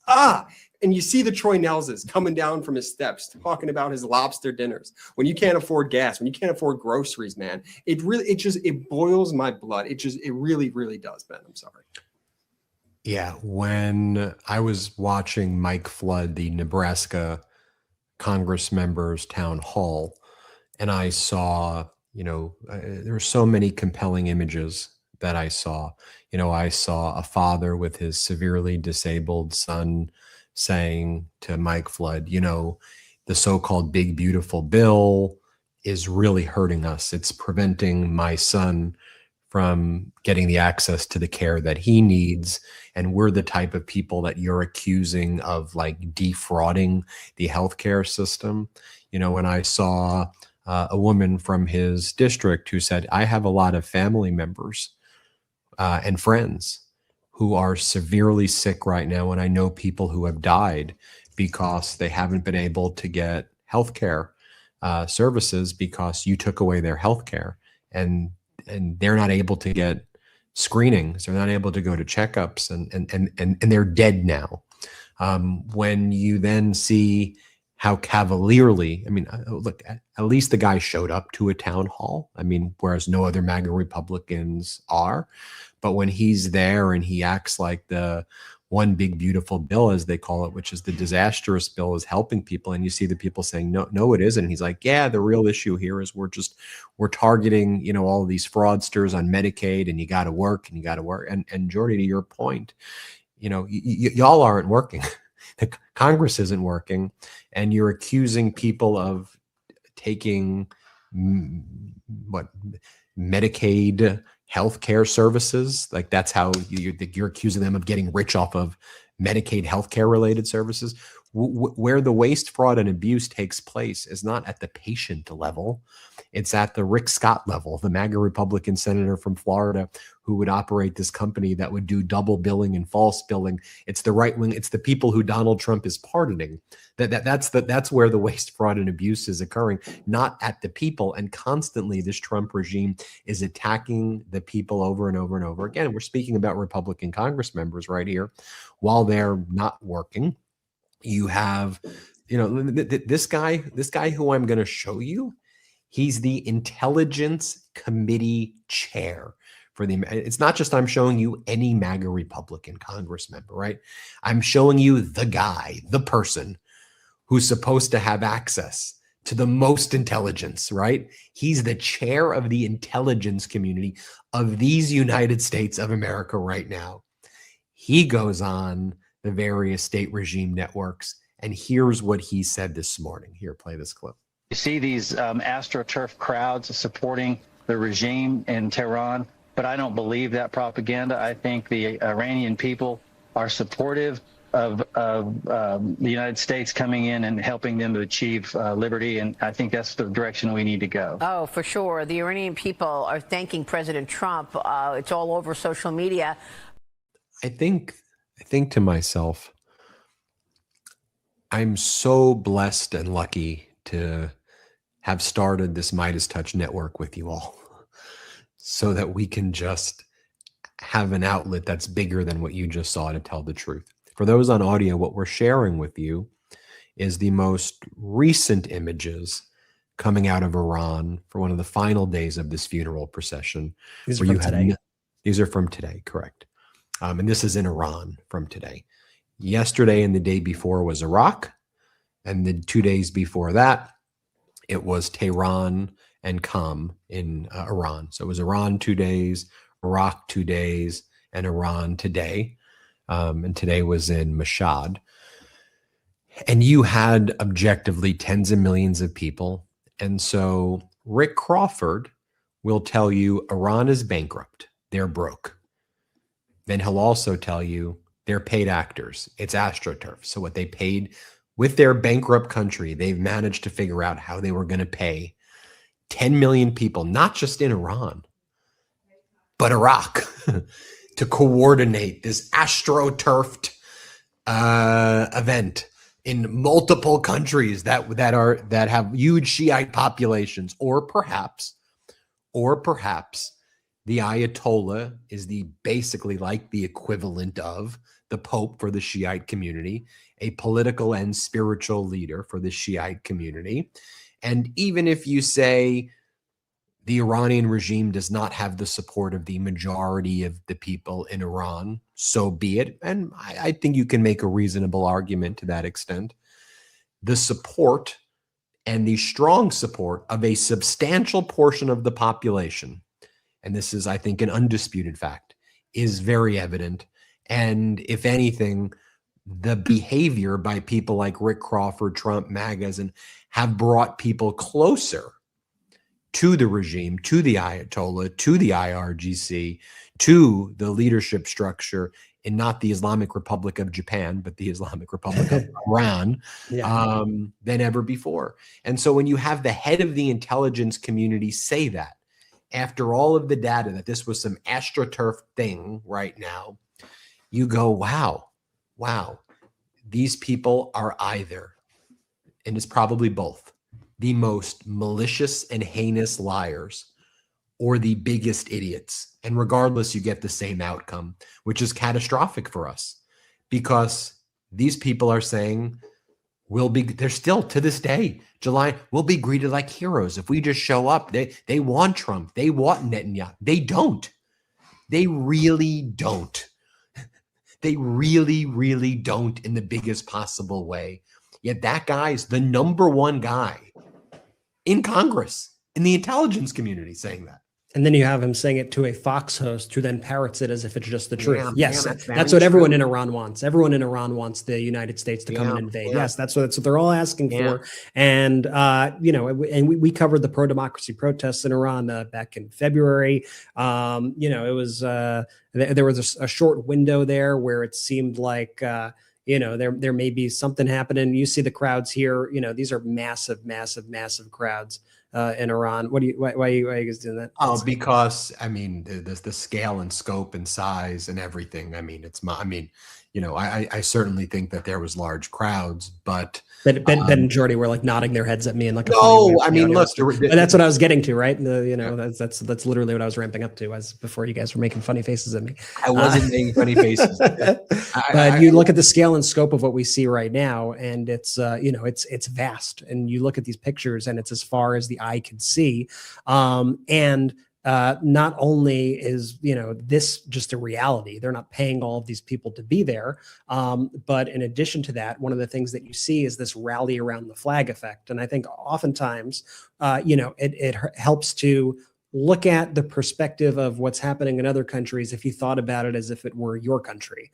And you see the Troy Nehls coming down from his steps, talking about his lobster dinners. When you can't afford gas, when you can't afford groceries, man, it boils my blood. It really, really does, Ben. I'm sorry. Yeah, when I was watching Mike Flood, the Nebraska Congress member's town hall, and I saw, there were so many compelling images that I saw. I saw a father with his severely disabled son saying to Mike Flood, the so-called big, beautiful bill is really hurting us. It's preventing my son from getting the access to the care that he needs. And we're the type of people that you're accusing of like defrauding the healthcare system. When I saw a woman from his district who said, I have a lot of family members and friends who are severely sick right now. And I know people who have died because they haven't been able to get healthcare services because you took away their healthcare, and they're not able to get screenings. They're not able to go to checkups, and they're dead now. When you then see how cavalierly, look, at least the guy showed up to a town hall. Whereas no other MAGA Republicans are. But when he's there and he acts like the one big beautiful bill, as they call it, which is the disastrous bill, is helping people, and you see the people saying, no, it isn't. And he's like, yeah, the real issue here is we're targeting, all of these fraudsters on Medicaid, and you got to work. And Jordy, to your point, y'all aren't working. The Congress isn't working, and you're accusing people of taking what Medicaid healthcare services. Like that's how you're accusing them of getting rich off of Medicaid healthcare related services. Where the waste, fraud, and abuse takes place is not at the patient level. It's at the Rick Scott level, the MAGA Republican senator from Florida who would operate this company that would do double billing and false billing. It's the right wing. It's the people who Donald Trump is pardoning. That's where the waste, fraud, and abuse is occurring, not at the people. And constantly, this Trump regime is attacking the people over and over and over again. We're speaking about Republican Congress members right here, while they're not working. You have, this guy who I'm going to show you. He's the Intelligence Committee chair for the. It's not just I'm showing you any MAGA Republican Congress member, right? I'm showing you the guy, the person who's supposed to have access to the most intelligence, right? He's the chair of the intelligence community of these United States of America right now. He goes on the various state regime networks, and here's what he said this morning. Here, play this clip. You see these astroturf crowds supporting the regime in Tehran, but I don't believe that propaganda. I think the Iranian people are supportive of the United States coming in and helping them to achieve liberty, and I think that's the direction we need to go. Oh, for sure. The Iranian people are thanking President Trump. It's all over social media. I think to myself, I'm so blessed and lucky to have started this MeidasTouch network with you all so that we can just have an outlet that's bigger than what you just saw to tell the truth. For those on audio, what we're sharing with you is the most recent images coming out of Iran for one of the final days of this funeral procession. These are from today. These are from today, correct. And this is in Iran from today. Yesterday and the day before was Iraq. And the 2 days before that, it was Tehran and Qom in Iran. So it was Iran 2 days, Iraq 2 days, and Iran today. And today was in Mashhad. And you had objectively tens of millions of people. And so Rick Crawford will tell you Iran is bankrupt. They're broke. Then he'll also tell you they're paid actors. It's astroturf. So what they paid with their bankrupt country, they've managed to figure out how they were going to pay 10 million people, not just in Iran, but Iraq, to coordinate this astroturfed event in multiple countries that have huge Shiite populations, or perhaps the Ayatollah is basically like the equivalent of the Pope for the Shiite community, a political and spiritual leader for the Shiite community. And even if you say the Iranian regime does not have the support of the majority of the people in Iran, so be it. And I think you can make a reasonable argument to that extent. The support and the strong support of a substantial portion of the population, and this is, I think, an undisputed fact, is very evident. And if anything, the behavior by people like Rick Crawford, Trump, MAGAs, and have brought people closer to the regime, to the Ayatollah, to the IRGC, to the leadership structure in not the Islamic Republic of Japan, but the Islamic Republic of Iran, than ever before. And so when you have the head of the intelligence community say that, after all of the data that this was some astroturf thing right now, you go, wow, these people are either, and it's probably both, the most malicious and heinous liars or the biggest idiots. And regardless, you get the same outcome, which is catastrophic for us, because these people are saying, they're still to this day, July, we'll be greeted like heroes if we just show up. They want Trump. They want Netanyahu. They don't. They really don't. They really, really don't in the biggest possible way. Yet that guy's the number one guy in Congress, in the intelligence community saying that. And then you have him saying it to a Fox host who then parrots it as if it's just the truth. Yeah, yes, yeah, that's what everyone in Iran wants. Everyone in Iran wants the United States to come and invade. Yeah. Yes, that's what they're all asking for. And we covered the pro-democracy protests in Iran back in February. It was there was a short window there where it seemed like there may be something happening. You see the crowds here. These are massive crowds. In Iran. Why are you guys doing that? Oh, because I mean, the scale and scope and size and everything. I mean, I certainly think that there was large crowds, but Ben and Jordy were like nodding their heads at me and like, no, I mean, look, that's what I was getting to, right? That's literally what I was ramping up to as before you guys were making funny faces at me. I wasn't making funny faces, but you look at the scale and scope of what we see right now, and it's it's vast. And you look at these pictures, and it's as far as the eye can see, and not only is this just a reality, they're not paying all of these people to be there, but in addition to that, one of the things that you see is this rally around the flag effect. And I think oftentimes it helps to look at the perspective of what's happening in other countries if you thought about it as if it were your country.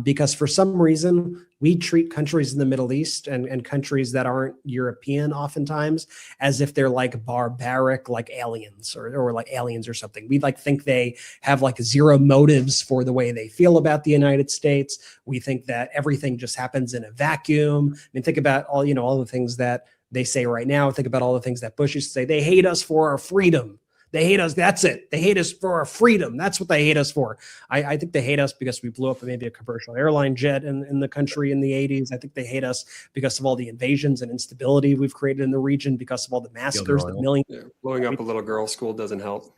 Because for some reason, we treat countries in the Middle East and countries that aren't European oftentimes as if they're like barbaric, like aliens or like aliens or something. We think they have like zero motives for the way they feel about the United States. We think that everything just happens in a vacuum. I mean, think about all the things that they say right now. Think about all the things that Bush used to say. They hate us for our freedom. They hate us. That's it. They hate us for our freedom. That's what they hate us for. I think they hate us because we blew up maybe a commercial airline jet in the country in the 80s. I think they hate us because of all the invasions and instability we've created in the region, because of all the massacres, the millions. Yeah. Blowing up a little girl's school doesn't help.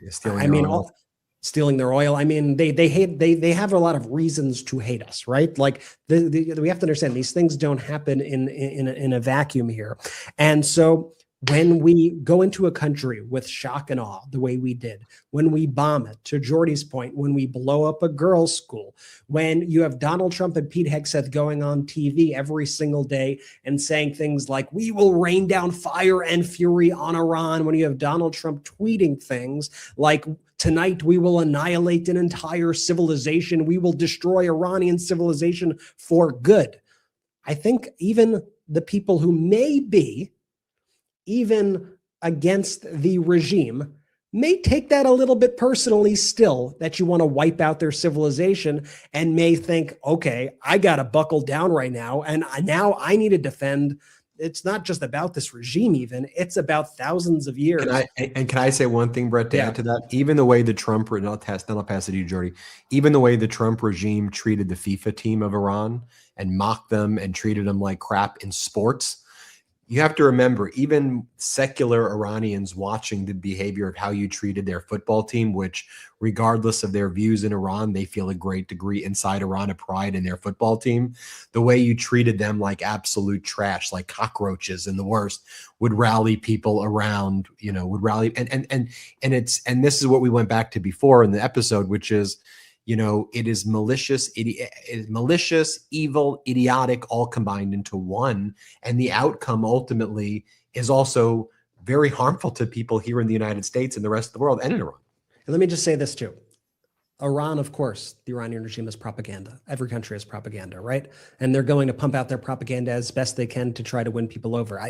Stealing their oil. I mean, they have a lot of reasons to hate us, right? Like we have to understand these things don't happen in a vacuum here. And so when we go into a country with shock and awe, the way we did, when we bomb it, to Jordy's point, when we blow up a girls' school, when you have Donald Trump and Pete Hegseth going on TV every single day and saying things like, we will rain down fire and fury on Iran, when you have Donald Trump tweeting things like, tonight we will annihilate an entire civilization, we will destroy Iranian civilization for good. I think even the people who may be even against the regime may take that a little bit personally still, that you want to wipe out their civilization, and may think, okay, I got to buckle down right now. And now I need to defend. It's not just about this regime, even it's about thousands of years. Can I say one thing, Brett, to add to that? Even the way the Trump, I'll pass it to you, Jordy. Even the way the Trump regime treated the FIFA team of Iran and mocked them and treated them like crap in sports. You have to remember, even secular Iranians watching the behavior of how you treated their football team, which regardless of their views in Iran, they feel a great degree inside Iran of pride in their football team. The way you treated them like absolute trash, like cockroaches and the worst, would rally people around, would rally. And this is what we went back to before in the episode, which is, it is malicious, evil, idiotic, all combined into one. And the outcome ultimately is also very harmful to people here in the United States and the rest of the world and in Iran. And let me just say this too. Iran, of course, the Iranian regime is propaganda. Every country is propaganda, right? And they're going to pump out their propaganda as best they can to try to win people over.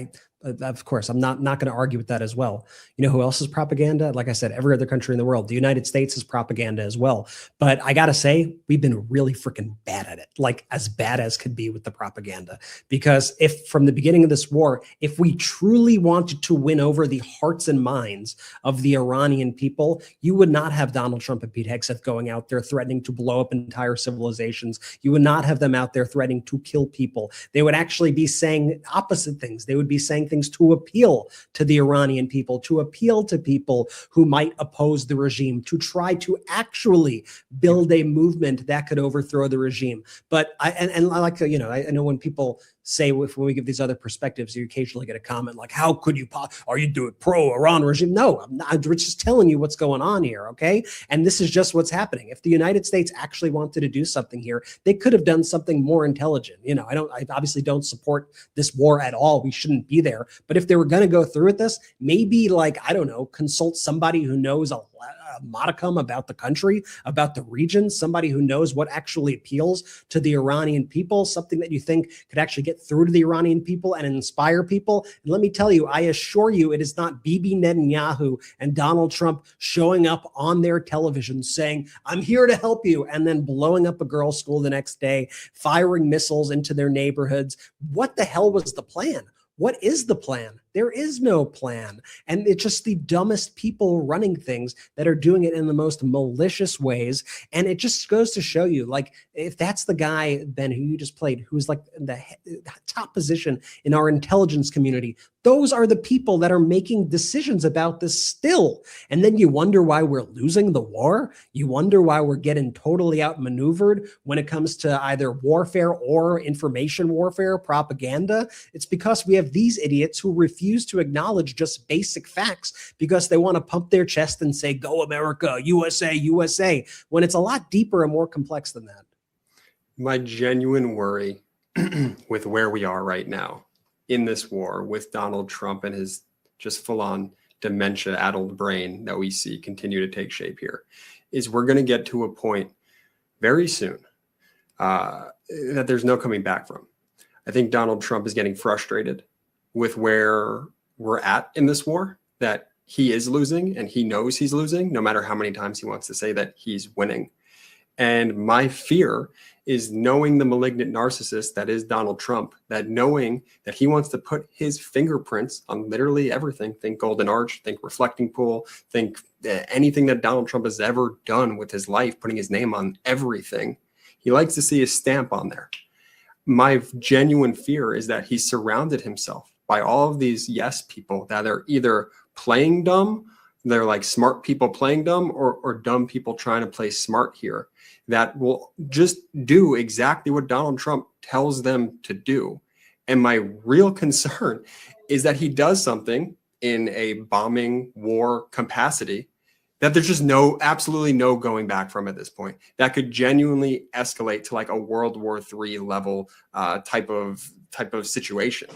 Of course, I'm not going to argue with that as well. You know who else is propaganda? Like I said, every other country in the world. The United States is propaganda as well. But I got to say, we've been really freaking bad at it, like as bad as could be with the propaganda. Because if from the beginning of this war, if we truly wanted to win over the hearts and minds of the Iranian people, you would not have Donald Trump and Pete Hegseth going out there threatening to blow up entire civilizations. You would not have them out there threatening to kill people. They would actually be saying opposite things. They would be saying things to appeal to the Iranian people, to appeal to people who might oppose the regime, to try to actually build a movement that could overthrow the regime. But I know when people say, when we give these other perspectives, you occasionally get a comment like, how could you, are you doing pro-Iran regime? No, I'm just telling you what's going on here, okay? And this is just what's happening. If the United States actually wanted to do something here, they could have done something more intelligent. You know, I obviously don't support this war at all. We shouldn't be there. But if they were going to go through with this, maybe, like, I don't know, consult somebody who knows a modicum about the country, about the region, somebody who knows what actually appeals to the Iranian people, something that you think could actually get through to the Iranian people and inspire people. And let me tell you, I assure you, it is not Bibi Netanyahu and Donald Trump showing up on their television saying, I'm here to help you, and then blowing up a girls' school the next day, firing missiles into their neighborhoods. What the hell was the plan? What is the plan? There is no plan. And it's just the dumbest people running things that are doing it in the most malicious ways. And it just goes to show you, like, if that's the guy, Ben, who you just played, who's like in the top position in our intelligence community, those are the people that are making decisions about this still. And then you wonder why we're losing the war. You wonder why we're getting totally outmaneuvered when it comes to either warfare or information warfare, propaganda. It's because we have these idiots who refuse to acknowledge just basic facts because they want to pump their chest and say, go America, USA, USA, when it's a lot deeper and more complex than that. My genuine worry with where we are right now in this war with Donald Trump and his just full-on dementia-addled brain that we see continue to take shape here is we're going to get to a point very soon that there's no coming back from. I think Donald Trump is getting frustrated with where we're at in this war, that he is losing and he knows he's losing, no matter how many times he wants to say that he's winning. And my fear is knowing the malignant narcissist that is Donald Trump, that knowing that he wants to put his fingerprints on literally everything. Think Golden Arch, think Reflecting Pool, think anything that Donald Trump has ever done with his life, putting his name on everything. He likes to see his stamp on there. My genuine fear is that he's surrounded himself by all of these yes people that are either playing dumb, they're like smart people playing dumb, or dumb people trying to play smart here, that will just do exactly what Donald Trump tells them to do. And my real concern is that he does something in a bombing war capacity that there's just absolutely no going back from at this point. That could genuinely escalate to like a World War III level type of situation.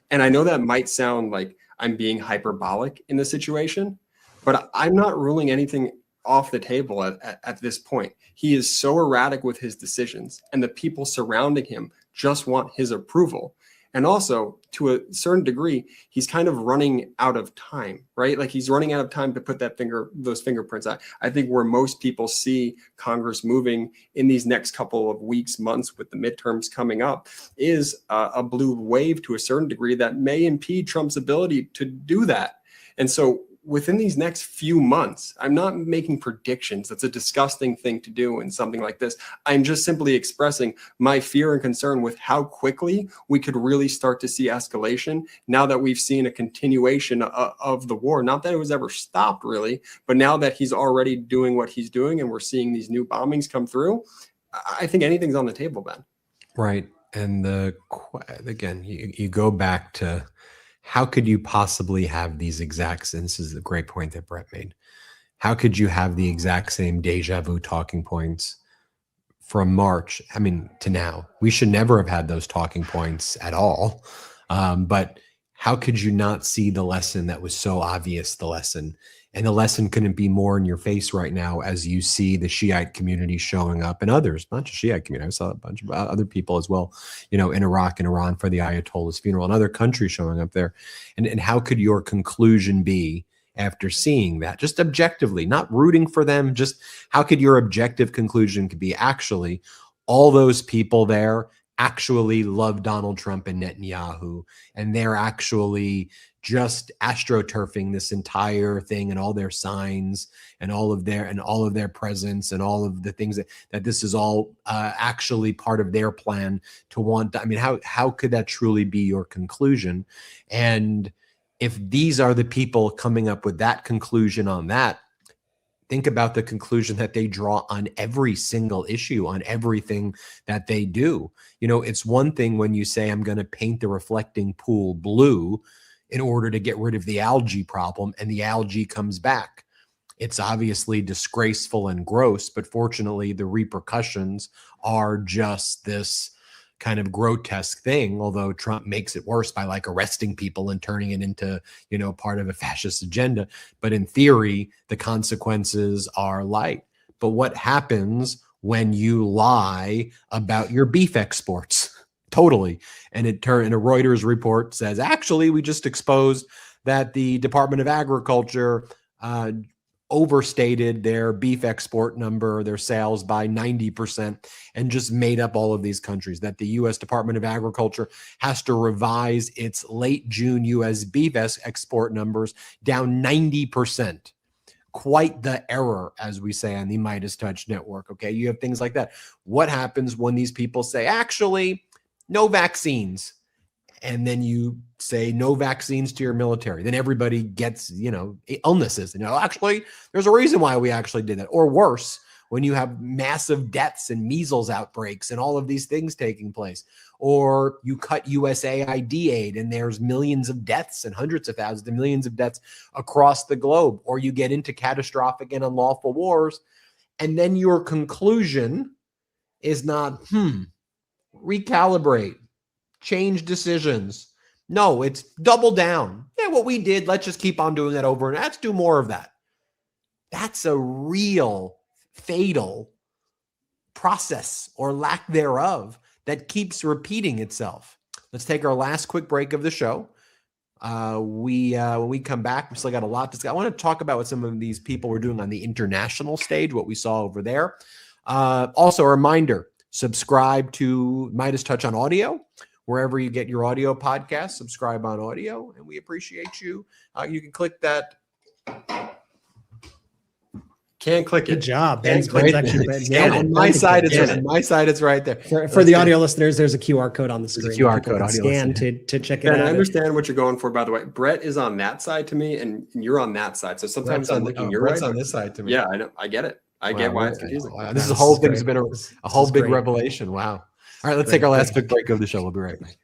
And I know that might sound like I'm being hyperbolic in the situation, but I'm not ruling anything off the table at this point. He is so erratic with his decisions, and the people surrounding him just want his approval. And also, to a certain degree, he's kind of running out of time, right? Like he's running out of time to put those fingerprints out. I think where most people see Congress moving in these next couple of weeks, months, with the midterms coming up, is a blue wave to a certain degree that may impede Trump's ability to do that. And so within these next few months, I'm not making predictions. That's a disgusting thing to do in something like this. I'm just simply expressing my fear and concern with how quickly we could really start to see escalation now that we've seen a continuation of the war. Not that it was ever stopped really, but now that he's already doing what he's doing and we're seeing these new bombings come through, I think anything's on the table, Ben. Right. And again, you go back to, how could you possibly have these exact, and this is a great point that Brett made, how could you have the exact same deja vu talking points from March, to now? We should never have had those talking points at all. But how could you not see the lesson that was so obvious, the lesson? And the lesson couldn't be more in your face right now as you see the Shiite community showing up, and others, not just Shiite community. I saw a bunch of other people as well, in Iraq and Iran for the Ayatollah's funeral, and other countries showing up there. And how could your conclusion be after seeing that? Just objectively, not rooting for them, just how could your objective conclusion be actually all those people there actually love Donald Trump and Netanyahu, and they're actually just astroturfing this entire thing and all their signs and all of their presence and all of the things that this is all actually part of their plan to want. How could that truly be your conclusion? And if these are the people coming up with that conclusion on that, think about the conclusion that they draw on every single issue, on everything that they do. You know, it's one thing when you say, I'm going to paint the reflecting pool blue in order to get rid of the algae problem, and the algae comes back. It's obviously disgraceful and gross, but fortunately the repercussions are just this kind of grotesque thing, although Trump makes it worse by like arresting people and turning it into, you know, part of a fascist agenda. But in theory, the consequences are light. But what happens when you lie about your beef exports? Totally. And a Reuters report says, actually, we just exposed that the Department of Agriculture overstated their beef export number, their sales by 90%, and just made up all of these countries, that the U.S. Department of Agriculture has to revise its late June U.S. beef export numbers down 90%. Quite the error, as we say on the MeidasTouch network. Okay, you have things like that. What happens when these people say, actually, no vaccines? And then you say no vaccines to your military. Then everybody gets, you know, illnesses. You know, actually, there's a reason why we actually did that. Or worse, when you have massive deaths and measles outbreaks and all of these things taking place. Or you cut USAID aid and there's millions of deaths and hundreds of thousands and millions of deaths across the globe. Or you get into catastrophic and unlawful wars. And then your conclusion is not, recalibrate, change decisions. No, it's double down. Yeah, what we did, let's just keep on doing that over, and let's do more of that. That's a real fatal process or lack thereof that keeps repeating itself. Let's take our last quick break of the show. When we come back, we still got a lot to discuss. I want to talk about what some of these people were doing on the international stage, what we saw over there. Also, a reminder, subscribe to MeidasTouch on audio. Wherever you get your audio podcast, subscribe on audio, and we appreciate you. You can click that. Can't click it. Good job. Ben's on my side, it's right there. For the audio listeners, there's a QR code on the screen. There's a QR code. Scan to check it Ben, out. I understand what you're going for, by the way. Brett is on that side to me, and you're on that side. So sometimes I'm looking your Brett's right on this side to me. Yeah, I know. I get it. I get why it's confusing. Wow. This whole thing's been a whole big revelation. Wow. All right, let's take our last quick break of the show. We'll be right back.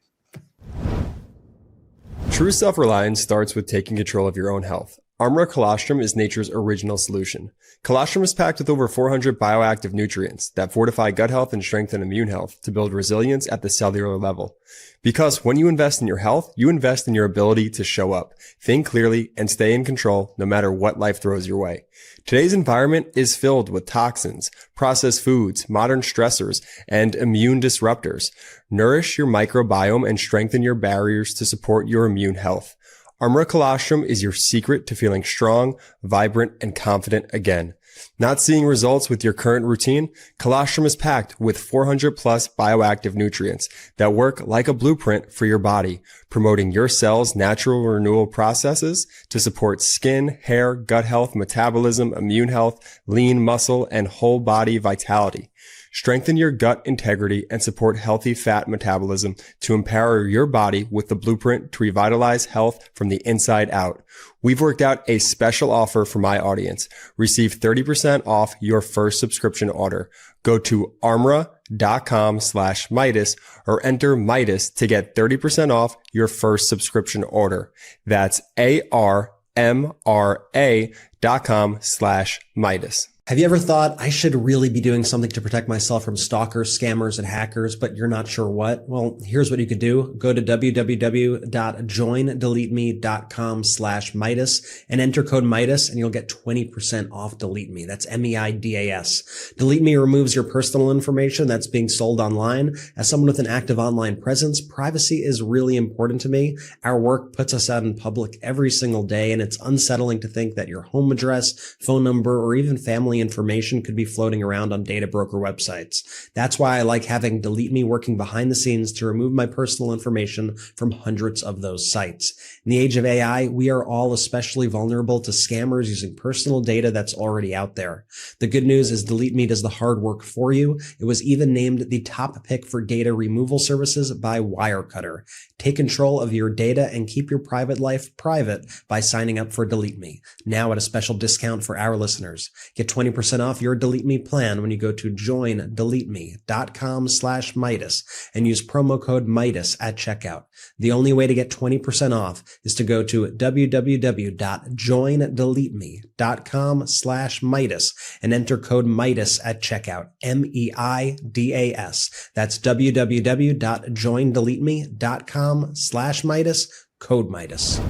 True self-reliance starts with taking control of your own health. Armra Colostrum is nature's original solution. Colostrum is packed with over 400 bioactive nutrients that fortify gut health and strengthen immune health to build resilience at the cellular level. Because when you invest in your health, you invest in your ability to show up, think clearly, and stay in control no matter what life throws your way. Today's environment is filled with toxins, processed foods, modern stressors, and immune disruptors. Nourish your microbiome and strengthen your barriers to support your immune health. Armra Colostrum is your secret to feeling strong, vibrant, and confident again. Not seeing results with your current routine? Colostrum is packed with 400 plus bioactive nutrients that work like a blueprint for your body, promoting your cells' natural renewal processes to support skin, hair, gut health, metabolism, immune health, lean muscle, and whole body vitality. Strengthen your gut integrity and support healthy fat metabolism to empower your body with the blueprint to revitalize health from the inside out. We've worked out a special offer for my audience. Receive 30% off your first subscription order. Go to armra.com/Meidas or enter Meidas to get 30% off your first subscription order. That's armra.com/Meidas. Have you ever thought, I should really be doing something to protect myself from stalkers, scammers, and hackers, but you're not sure what? Well, here's what you could do. Go to www.joindeleteme.com/Meidas and enter code Meidas, and you'll get 20% off Delete Me. That's MEIDAS. Delete Me removes your personal information that's being sold online. As someone with an active online presence, privacy is really important to me. Our work puts us out in public every single day, and it's unsettling to think that your home address, phone number, or even family personal information could be floating around on data broker websites. That's why I like having Delete Me working behind the scenes to remove my personal information from hundreds of those sites. In the age of AI, we are all especially vulnerable to scammers using personal data that's already out there. The good news is Delete Me does the hard work for you. It was even named the top pick for data removal services by Wirecutter. Take control of your data and keep your private life private by signing up for Delete Me, now at a special discount for our listeners. Get 20% off your Delete Me plan when you go to joindeleteme.com/Meidas and use promo code Meidas at checkout. The only way to get 20% off is to go to www.joindeleteme.com/Meidas and enter code Meidas at checkout, MEIDAS. That's www.joindeleteme.com/Meidas, code Meidas.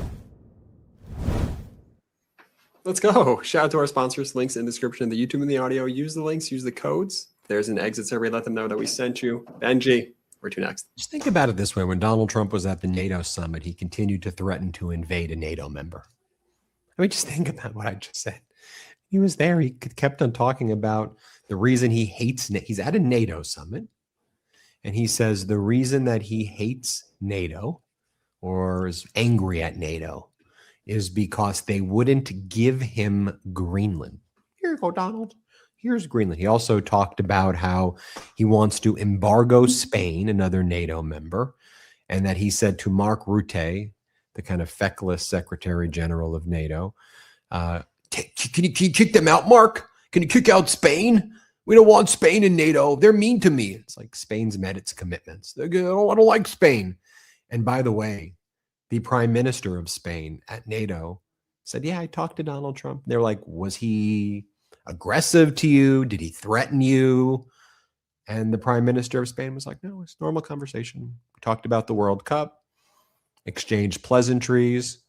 Let's go. Shout out to our sponsors. Links in the description of the YouTube and the audio. Use the links, use the codes. There's an exit survey. Let them know that we sent you. Benji, where to next? Just think about it this way. When Donald Trump was at the NATO summit, he continued to threaten to invade a NATO member. I mean, just think about what I just said. He was there. He kept on talking about the reason he hates NATO. He's at a NATO summit, and he says the reason that he hates NATO or is angry at NATO is because they wouldn't give him Greenland. Here you go, Donald. Here's Greenland. He also talked about how he wants to embargo Spain, another NATO member, and that he said to Mark Rutte, the kind of feckless Secretary General of NATO, can you kick them out, Mark? Can you kick out Spain? We don't want Spain in NATO. They're mean to me. It's like Spain's met its commitments. I don't like Spain. And by the way, the prime minister of Spain at NATO said, yeah, I talked to Donald Trump. They're like, was he aggressive to you? Did he threaten you? And the prime minister of Spain was like, no, it's normal conversation. We talked about the World Cup, exchanged pleasantries.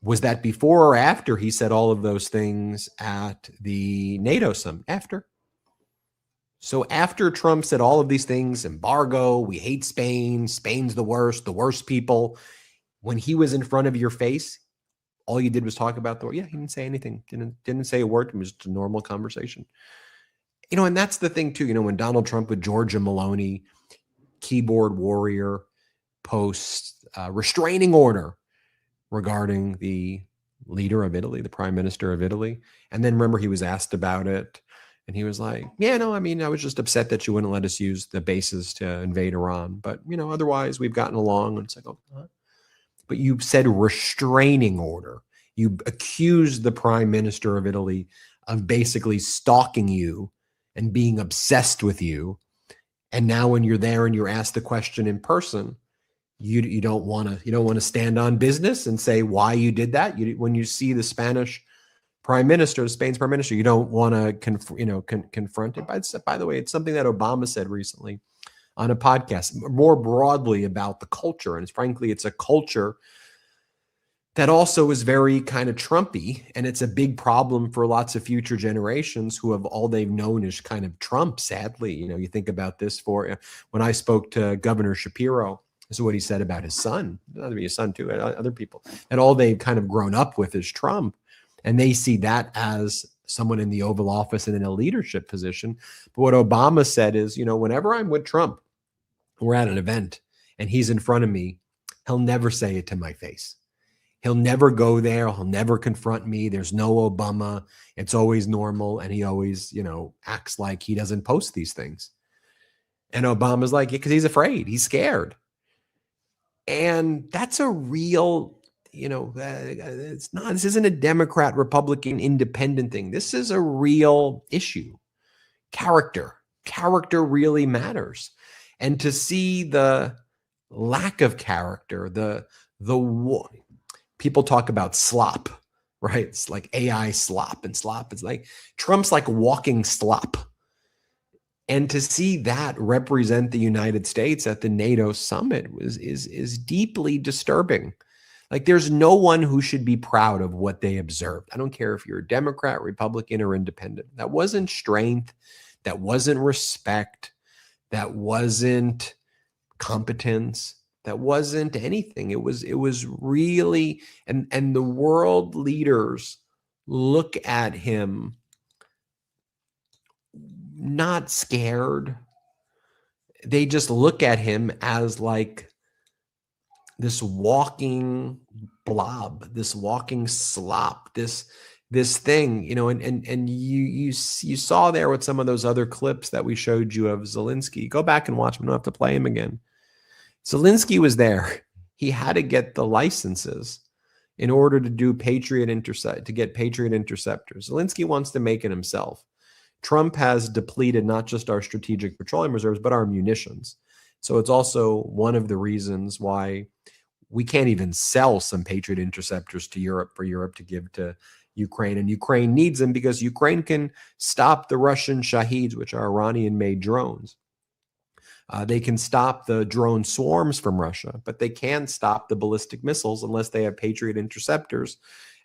Was that before or after he said all of those things at the NATO summit? After. So after Trump said all of these things, embargo, we hate Spain, Spain's the worst people, when he was in front of your face, all you did was talk about he didn't say anything, didn't say a word. It was just a normal conversation. And that's the thing too, when Donald Trump with Georgia Maloney, keyboard warrior, posts restraining order regarding the leader of Italy, the prime minister of Italy. And then remember, he was asked about it. And he was like, I was just upset that you wouldn't let us use the bases to invade Iran. But, otherwise we've gotten along. And it's like, oh, what? But you said restraining order. You accused the prime minister of Italy of basically stalking you and being obsessed with you. And now when you're there and you're asked the question in person, you don't want to stand on business and say why you did that. When you see the Spain's prime minister, you don't want to confront it. By the way, it's something that Obama said recently on a podcast, more broadly about the culture. And frankly, it's a culture that also is very kind of Trumpy. And it's a big problem for lots of future generations who have all they've known is kind of Trump, sadly. You think about this when I spoke to Governor Shapiro, this is what he said about his son, not his son too, other people, and all they've kind of grown up with is Trump. And they see that as someone in the Oval Office and in a leadership position. But what Obama said is, whenever I'm with Trump, we're at an event and he's in front of me, he'll never say it to my face. He'll never go there. He'll never confront me. There's no Obama. It's always normal. And he always, acts like he doesn't post these things. And Obama's like, because he's afraid. He's scared. And that's a real, this isn't a Democrat, Republican, independent thing. This is a real issue. Character really matters. And to see the lack of character, the people talk about slop, right? It's like AI slop and slop. It's like Trump's like walking slop. And to see that represent the United States at the NATO summit is deeply disturbing. Like there's no one who should be proud of what they observed. I don't care if you're a Democrat, Republican, or independent. That wasn't strength. That wasn't respect. That wasn't competence. That wasn't anything. It was really, and the world leaders look at him not scared. They just look at him as like this walking blob, this walking slop, this thing, you know, and you saw there with some of those other clips that we showed you of Zelenskyy. Go back and watch them. You don't have to play him again. Zelenskyy was there. He had to get the licenses in order to do to get Patriot interceptors. Zelenskyy wants to make it himself. Trump has depleted not just our strategic petroleum reserves, but our munitions. So it's also one of the reasons why we can't even sell some Patriot interceptors to Europe for Europe to give to Ukraine. And Ukraine needs them because Ukraine can stop the Russian Shaheeds, which are Iranian-made drones. They can stop the drone swarms from Russia, but they can't stop the ballistic missiles unless they have Patriot interceptors.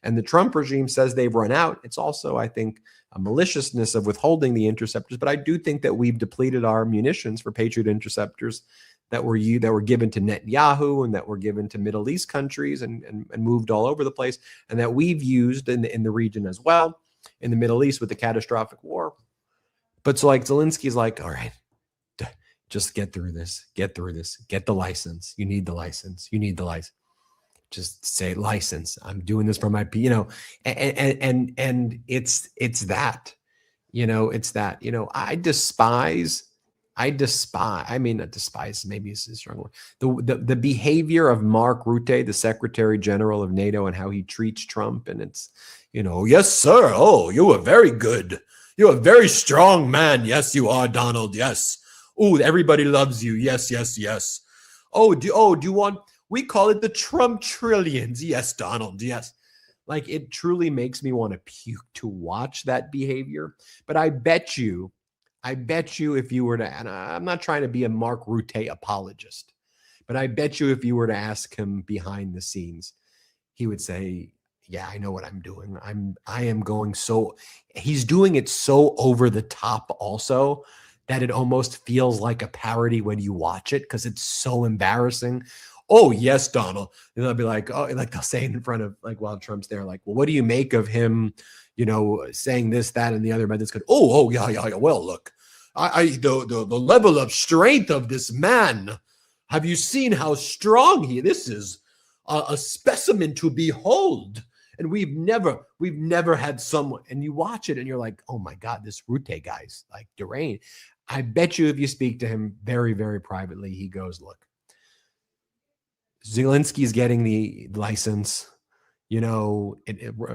And the Trump regime says they've run out. It's also, I think, a maliciousness of withholding the interceptors. But I do think that we've depleted our munitions for Patriot interceptors that were given to Netanyahu and that were given to Middle East countries and moved all over the place, and that we've used in the region as well, in the Middle East with the catastrophic war. But so like Zelensky's like, all right, just get through this, get the license. You need the license. Just say license. I'm doing this for my, you know, and it's that, you know, I mean, not despise, maybe it's a strong word. The behavior of Mark Rutte, the Secretary General of NATO, and how he treats Trump. And it's, you know, yes, sir. Oh, you are very good. You're a very strong man. Yes, you are, Donald. Yes. Oh, everybody loves you. Yes, yes, yes. Oh, do you want, we call it the Trump trillions. Yes, Donald. Yes. Like, it truly makes me want to puke to watch that behavior. But I bet you if you were to, and I'm not trying to be a Mark Rutte apologist, but I bet you if you were to ask him behind the scenes, he would say, yeah, I know what I'm doing. I am going so, he's doing it so over the top also that it almost feels like a parody when you watch it because it's so embarrassing. Oh, yes, Donald. And they'll be like, oh, like they'll say it in front of, like, while Trump's there, like, well, what do you make of him, you know, saying this, that, and the other? But it's good. Oh, yeah. Well, look, the level of strength of this man. Have you seen how strong this is a specimen to behold? And we've never had someone, and you watch it and you're like, oh my God, this Rutte guy's like deranged. I bet you if you speak to him very, very privately, he goes, look, Zelensky's getting the license. You know,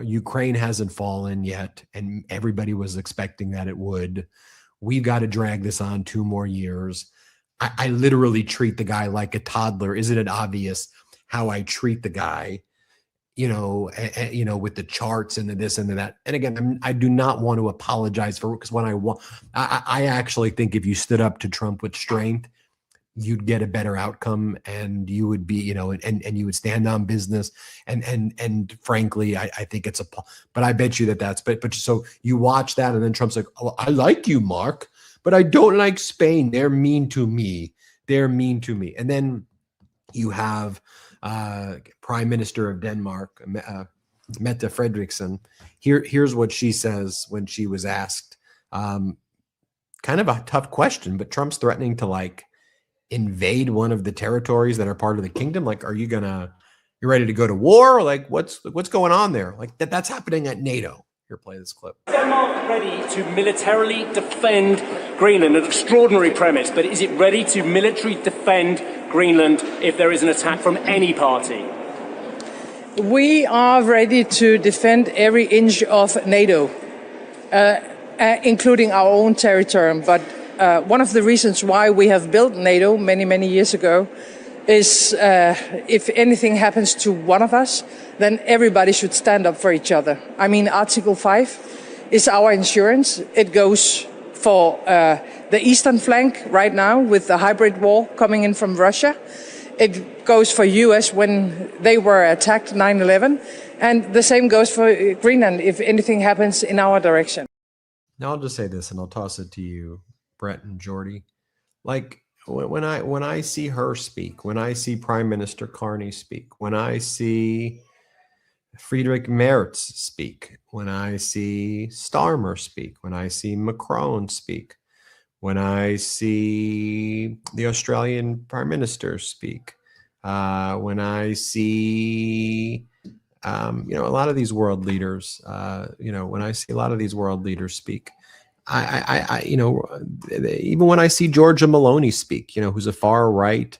Ukraine hasn't fallen yet, and everybody was expecting that it would. We've got to drag this on 2 more years. I literally treat the guy like a toddler. Isn't it obvious how I treat the guy? You know, with the charts and the this and the that. And again, I do not want to apologize for it, because when I actually think if you stood up to Trump with strength, you'd get a better outcome, and you would be, you know, and you would stand on business. And frankly, I think it's but I bet you that's, but so you watch that, and then Trump's like, oh, I like you, Mark, but I don't like Spain. They're mean to me. And then you have Prime Minister of Denmark, Mette Frederiksen. Here's what she says when she was asked, kind of a tough question, but Trump's threatening to like invade one of the territories that are part of the kingdom. Like, are you ready to go to war? Like, what's going on there? Like that's happening at NATO. Here, play this clip. Denmark ready to militarily defend Greenland? An extraordinary premise, but is it ready to militarily defend Greenland if there is an attack from any party? We are ready to defend every inch of NATO, including our own territory. But one of the reasons why we have built NATO many, many years ago is if anything happens to one of us, then everybody should stand up for each other. I mean, Article 5 is our insurance. It goes for the eastern flank right now with the hybrid war coming in from Russia. It goes for US when they were attacked 9/11. And the same goes for Greenland if anything happens in our direction. Now I'll just say this, and I'll toss it to you, Brett and Jordy. Like, when I see her speak, when I see Prime Minister Carney speak, when I see Friedrich Merz speak, when I see Starmer speak, when I see Macron speak, when I see the Australian Prime Minister speak, when I see, a lot of these world leaders, when I see a lot of these world leaders speak, even when I see Georgia Maloney speak, who's a far right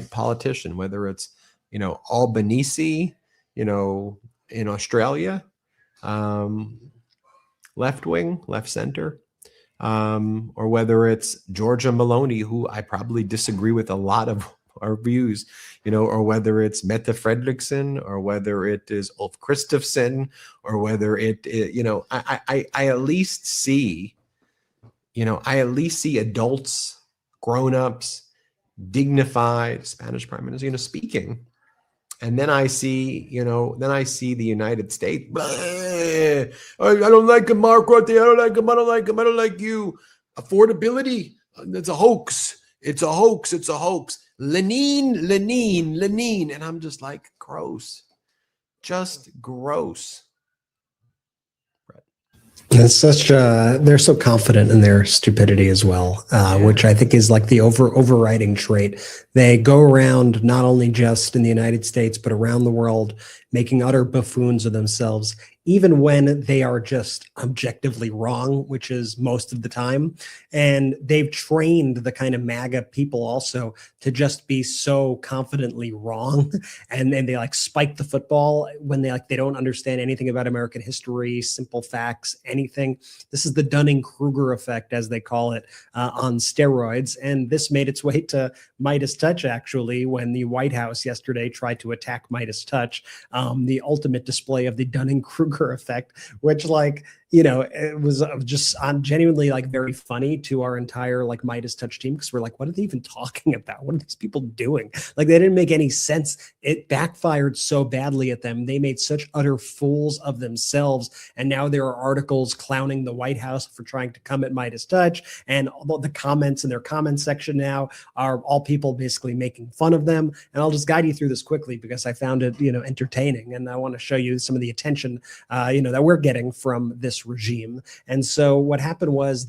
politician, whether it's, Albanese, in Australia, left wing, left center, or whether it's Georgia Maloney, who I probably disagree with a lot of our views, or whether it's Mette Fredriksson, or whether it is Ulf Christofsson, or whether I at least see, adults, grown-ups, dignified Spanish prime minister, speaking. And then I see, the United States. I don't like him, Mark Rutte. I don't like him. I don't like him. I don't like you. Affordability. It's a hoax. It's a hoax. It's a hoax. Lenin. And I'm just like, gross. Just gross. It's they're so confident in their stupidity as well, which I think is like the overriding trait. They go around not only just in the United States, but around the world, making utter buffoons of themselves, even when they are just objectively wrong, which is most of the time. And they've trained the kind of MAGA people also to just be so confidently wrong. And then they like spike the football when they don't understand anything about American history, simple facts, anything. This is the Dunning-Kruger effect, as they call it, on steroids. And this made its way to MeidasTouch, actually, when the White House yesterday tried to attack MeidasTouch, the ultimate display of the Dunning-Kruger effect, which it was just genuinely very funny to our entire MeidasTouch team, because we're like, what are they even talking about? What are these people doing? They didn't make any sense. It backfired so badly at them. They made such utter fools of themselves. And now there are articles clowning the White House for trying to come at MeidasTouch. And all the comments in their comment section now are all people basically making fun of them. And I'll just guide you through this quickly because I found it, entertaining. And I want to show you some of the attention, that we're getting from this regime. And so what happened was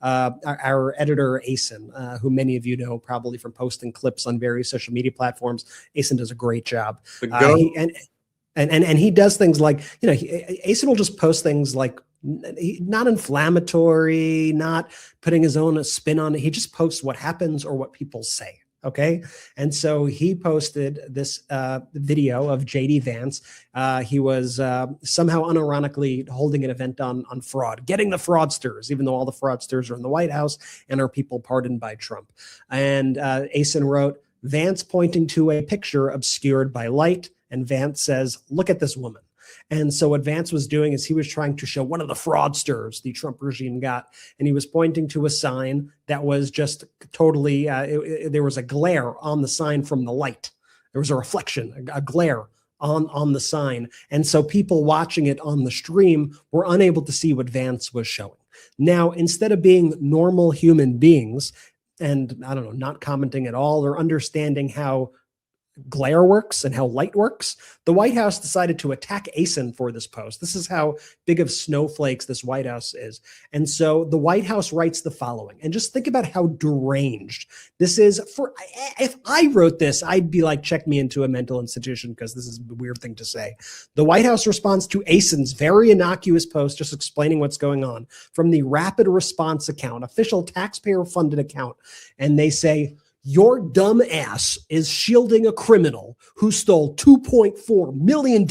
our editor Asen, who many of you know probably from posting clips on various social media platforms, Asen does a great job. And he does things like, Asen will just post things like not inflammatory, not putting his own spin on it. He just posts what happens or what people say. Okay. And so he posted this video of JD Vance. He was somehow unironically holding an event on fraud, getting the fraudsters, even though all the fraudsters are in the White House and are people pardoned by Trump. And Asen wrote, Vance pointing to a picture obscured by light. And Vance says, look at this woman. And so what Vance was doing is he was trying to show one of the fraudsters the Trump regime got, and he was pointing to a sign that was just totally, there was a glare on the sign from the light. There was a reflection, a glare on the sign. And so people watching it on the stream were unable to see what Vance was showing. Now, instead of being normal human beings and, not commenting at all or understanding how glare works and how light works, the White House decided to attack Asen for this post. This is how big of snowflakes this White House is. And so the White House writes the following, and just think about how deranged this is. If I wrote this, I'd be like, check me into a mental institution, because this is a weird thing to say. The White House responds to Asen's very innocuous post, just explaining what's going on, from the rapid response account, official taxpayer funded account. And they say, your dumb ass is shielding a criminal who stole $2.4 million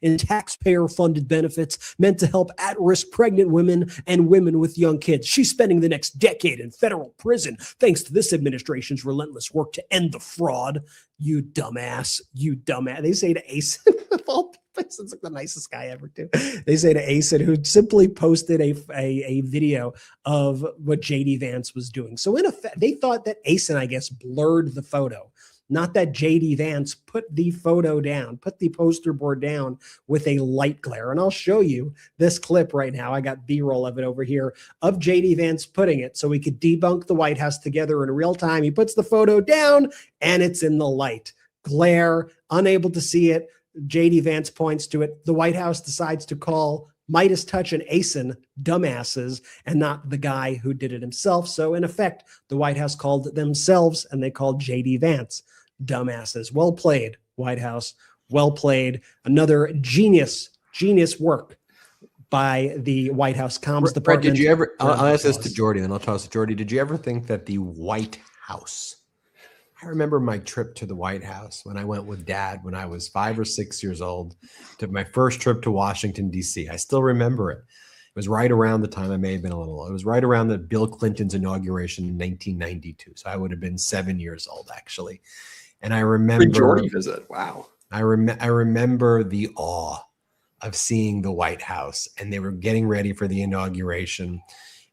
in taxpayer-funded benefits meant to help at-risk pregnant women and women with young kids. She's spending the next decade in federal prison thanks to this administration's relentless work to end the fraud. You dumbass. You dumbass. They say to Asen, of all people, it's like the nicest guy ever, too. They say to Asen, who simply posted a video of what JD Vance was doing. So in effect, they thought that Asen, I guess, blurred the photo. Not that JD Vance put the photo down, put the poster board down with a light glare. And I'll show you this clip right now. I got B-roll of it over here of JD Vance putting it so we could debunk the White House together in real time. He puts the photo down and it's in the light. Glare, unable to see it. JD Vance points to it. The White House decides to call MeidasTouch and ASIN dumbasses and not the guy who did it himself. So in effect, the White House called themselves, and they called JD Vance dumbasses. Well played, White House. Well played. Another genius work by the White House comms department. Did you ever, I'll ask this to Jordy, then I'll toss to Jordy. Did you ever think that the White House, I remember my trip to the White House when I went with Dad when I was 5 or 6 years old, to my first trip to Washington, D.C. I still remember it. It was right around the time, I may have been a little old. It was right around the Bill Clinton's inauguration in 1992. So I would have been 7 years old, actually. And I remember Jordy visit. Wow. I remember the awe of seeing the White House, and they were getting ready for the inauguration.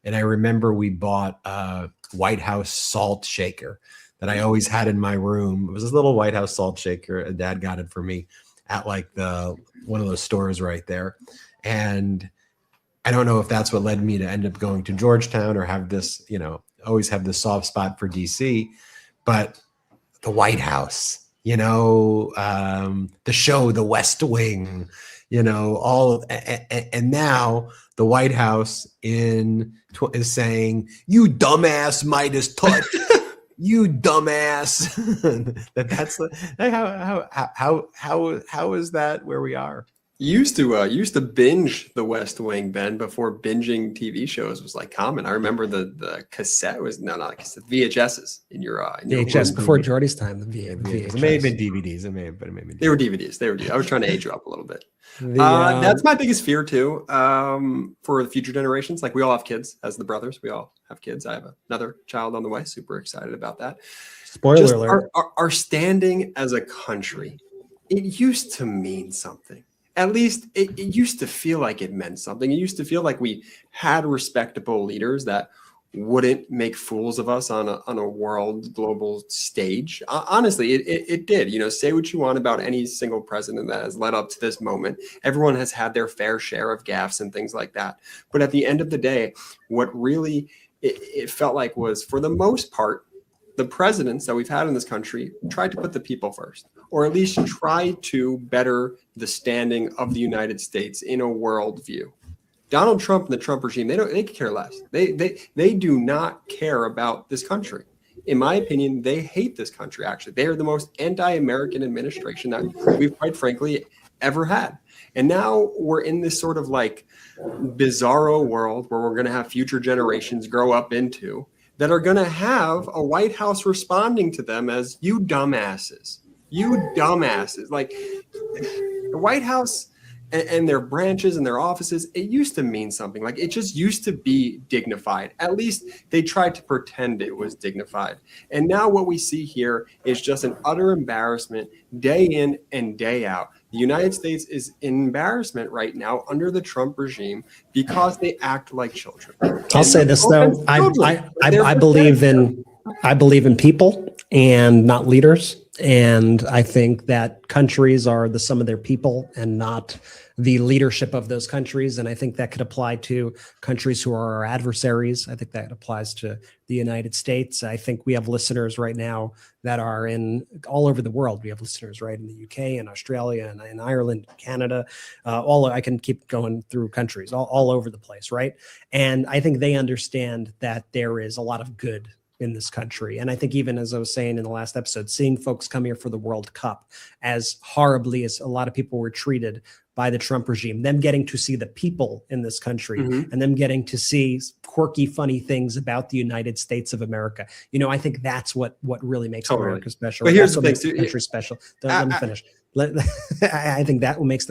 And I remember we bought a White House salt shaker that I always had in my room. It was this little White House salt shaker. Dad got it for me at like one of those stores right there. And I don't know if that's what led me to end up going to Georgetown or have this, always have this soft spot for DC, but the White House, the show, The West Wing, and now the White House is saying, "You dumbass MeidasTouch, you dumbass." How is that where we are? Used to binge The West Wing, Ben, before binging TV shows was like common. I remember the cassette was not a cassette, VHSs in your VHS before Jordy's time. The VHS. It may have been DVDs. It may have been. They were DVDs. I was trying to age you up a little bit. That's my biggest fear too. For the future generations, like we all have kids as the brothers. We all have kids. I have another child on the way. Super excited about that. Spoiler alert. Our standing as a country, it used to mean something. At least it used to feel like it meant something. It used to feel like we had respectable leaders that wouldn't make fools of us on a world global stage. Honestly, it did. Say what you want about any single president that has led up to this moment. Everyone has had their fair share of gaffes and things like that. But at the end of the day, what really it felt like was, for the most part, the presidents that we've had in this country tried to put the people first, or at least try to better the standing of the United States in a world view. Donald Trump and the Trump regime, they could care less. They do not care about this country. In my opinion, they hate this country, actually. They are the most anti-American administration that we've, quite frankly, ever had. And now we're in this sort of like bizarro world where we're going to have future generations grow up into that are going to have a White House responding to them as "you dumbasses, you dumbasses." Like the White House and their branches and their offices, it used to mean something. Like it just used to be dignified. At least they tried to pretend it was dignified. And now what we see here is just an utter embarrassment day in and day out. The United States is in embarrassment right now under the Trump regime because they act like children. I'll say this though, I believe in people and not leaders. And I think that countries are the sum of their people and not the leadership of those countries. And I think that could apply to countries who are our adversaries. I think that applies to the United States. I think we have listeners right now that are in all over the world. We have listeners right in the UK and Australia and in Ireland, Canada, I can keep going through countries all over the place, right? And I think they understand that there is a lot of good in this country. And I think even as I was saying in the last episode, seeing folks come here for the World Cup, as horribly as a lot of people were treated by the Trump regime, them getting to see the people in this country and them getting to see quirky, funny things about the United States of America. I think that's what really makes America special. But here's the thing, the country special. Let me finish. I think that's what makes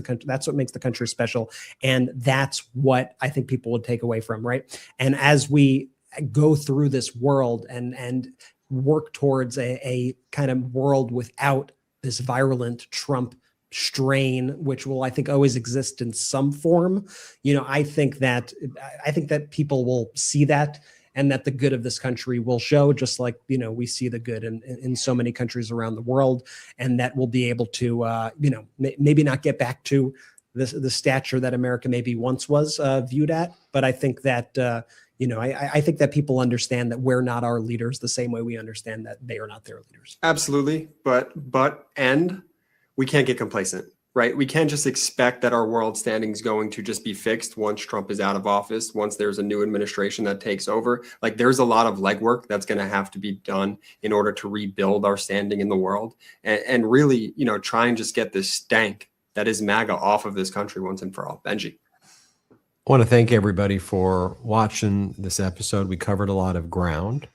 the country special. And that's what I think people would take away from, right? And as we go through this world and work towards a kind of world without this virulent Trump strain, which will, I think, always exist in some form. I think that people will see that, and that the good of this country will show, just like, we see the good in so many countries around the world, and that we'll be able to, maybe not get back to the stature that America maybe once was viewed at. But I think that, I think that people understand that we're not our leaders the same way we understand that they are not their leaders. Absolutely. But we can't get complacent. right? We can't just expect that our world standing is going to just be fixed once Trump is out of office, once there's a new administration that takes over. Like, there's a lot of legwork that's going to have to be done in order to rebuild our standing in the world and really, try and just get this stank that is MAGA off of this country once and for all. Benji. I want to thank everybody for watching this episode. We covered a lot of ground.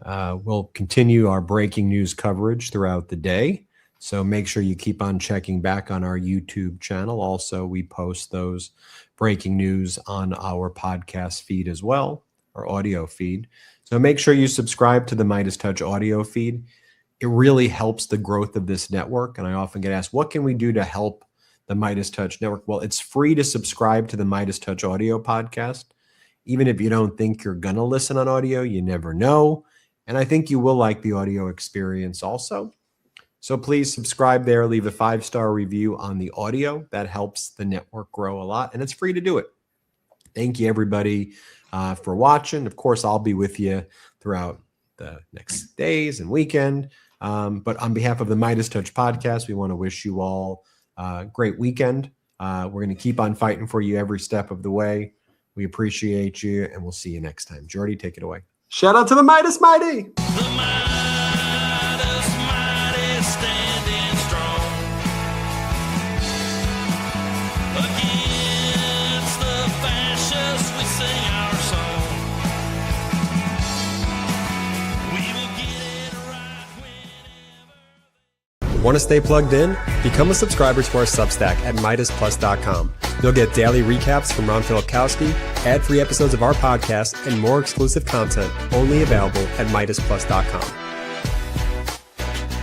We'll continue our breaking news coverage throughout the day. So make sure you keep on checking back on our YouTube channel. Also, we post those breaking news on our podcast feed as well, our audio feed. So make sure you subscribe to the MeidasTouch audio feed. It really helps the growth of this network. And I often get asked, what can we do to help the MeidasTouch network? Well, it's free to subscribe to the MeidasTouch audio podcast. Even if you don't think you're going to listen on audio, you never know. And I think you will like the audio experience also. So please subscribe there, leave a 5-star review on the audio. That helps the network grow a lot, and it's free to do it. Thank you, everybody, for watching. Of course, I'll be with you throughout the next days and weekend. But on behalf of the MeidasTouch Podcast, we want to wish you all a great weekend. We're going to keep on fighting for you every step of the way. We appreciate you, and we'll see you next time. Jordy, take it away. Shout out to the Midas Mighty. Want to stay plugged in? Become a subscriber to our Substack at MeidasPlus.com. You'll get daily recaps from Ron Filipkowski, ad-free episodes of our podcast, and more exclusive content only available at MeidasPlus.com.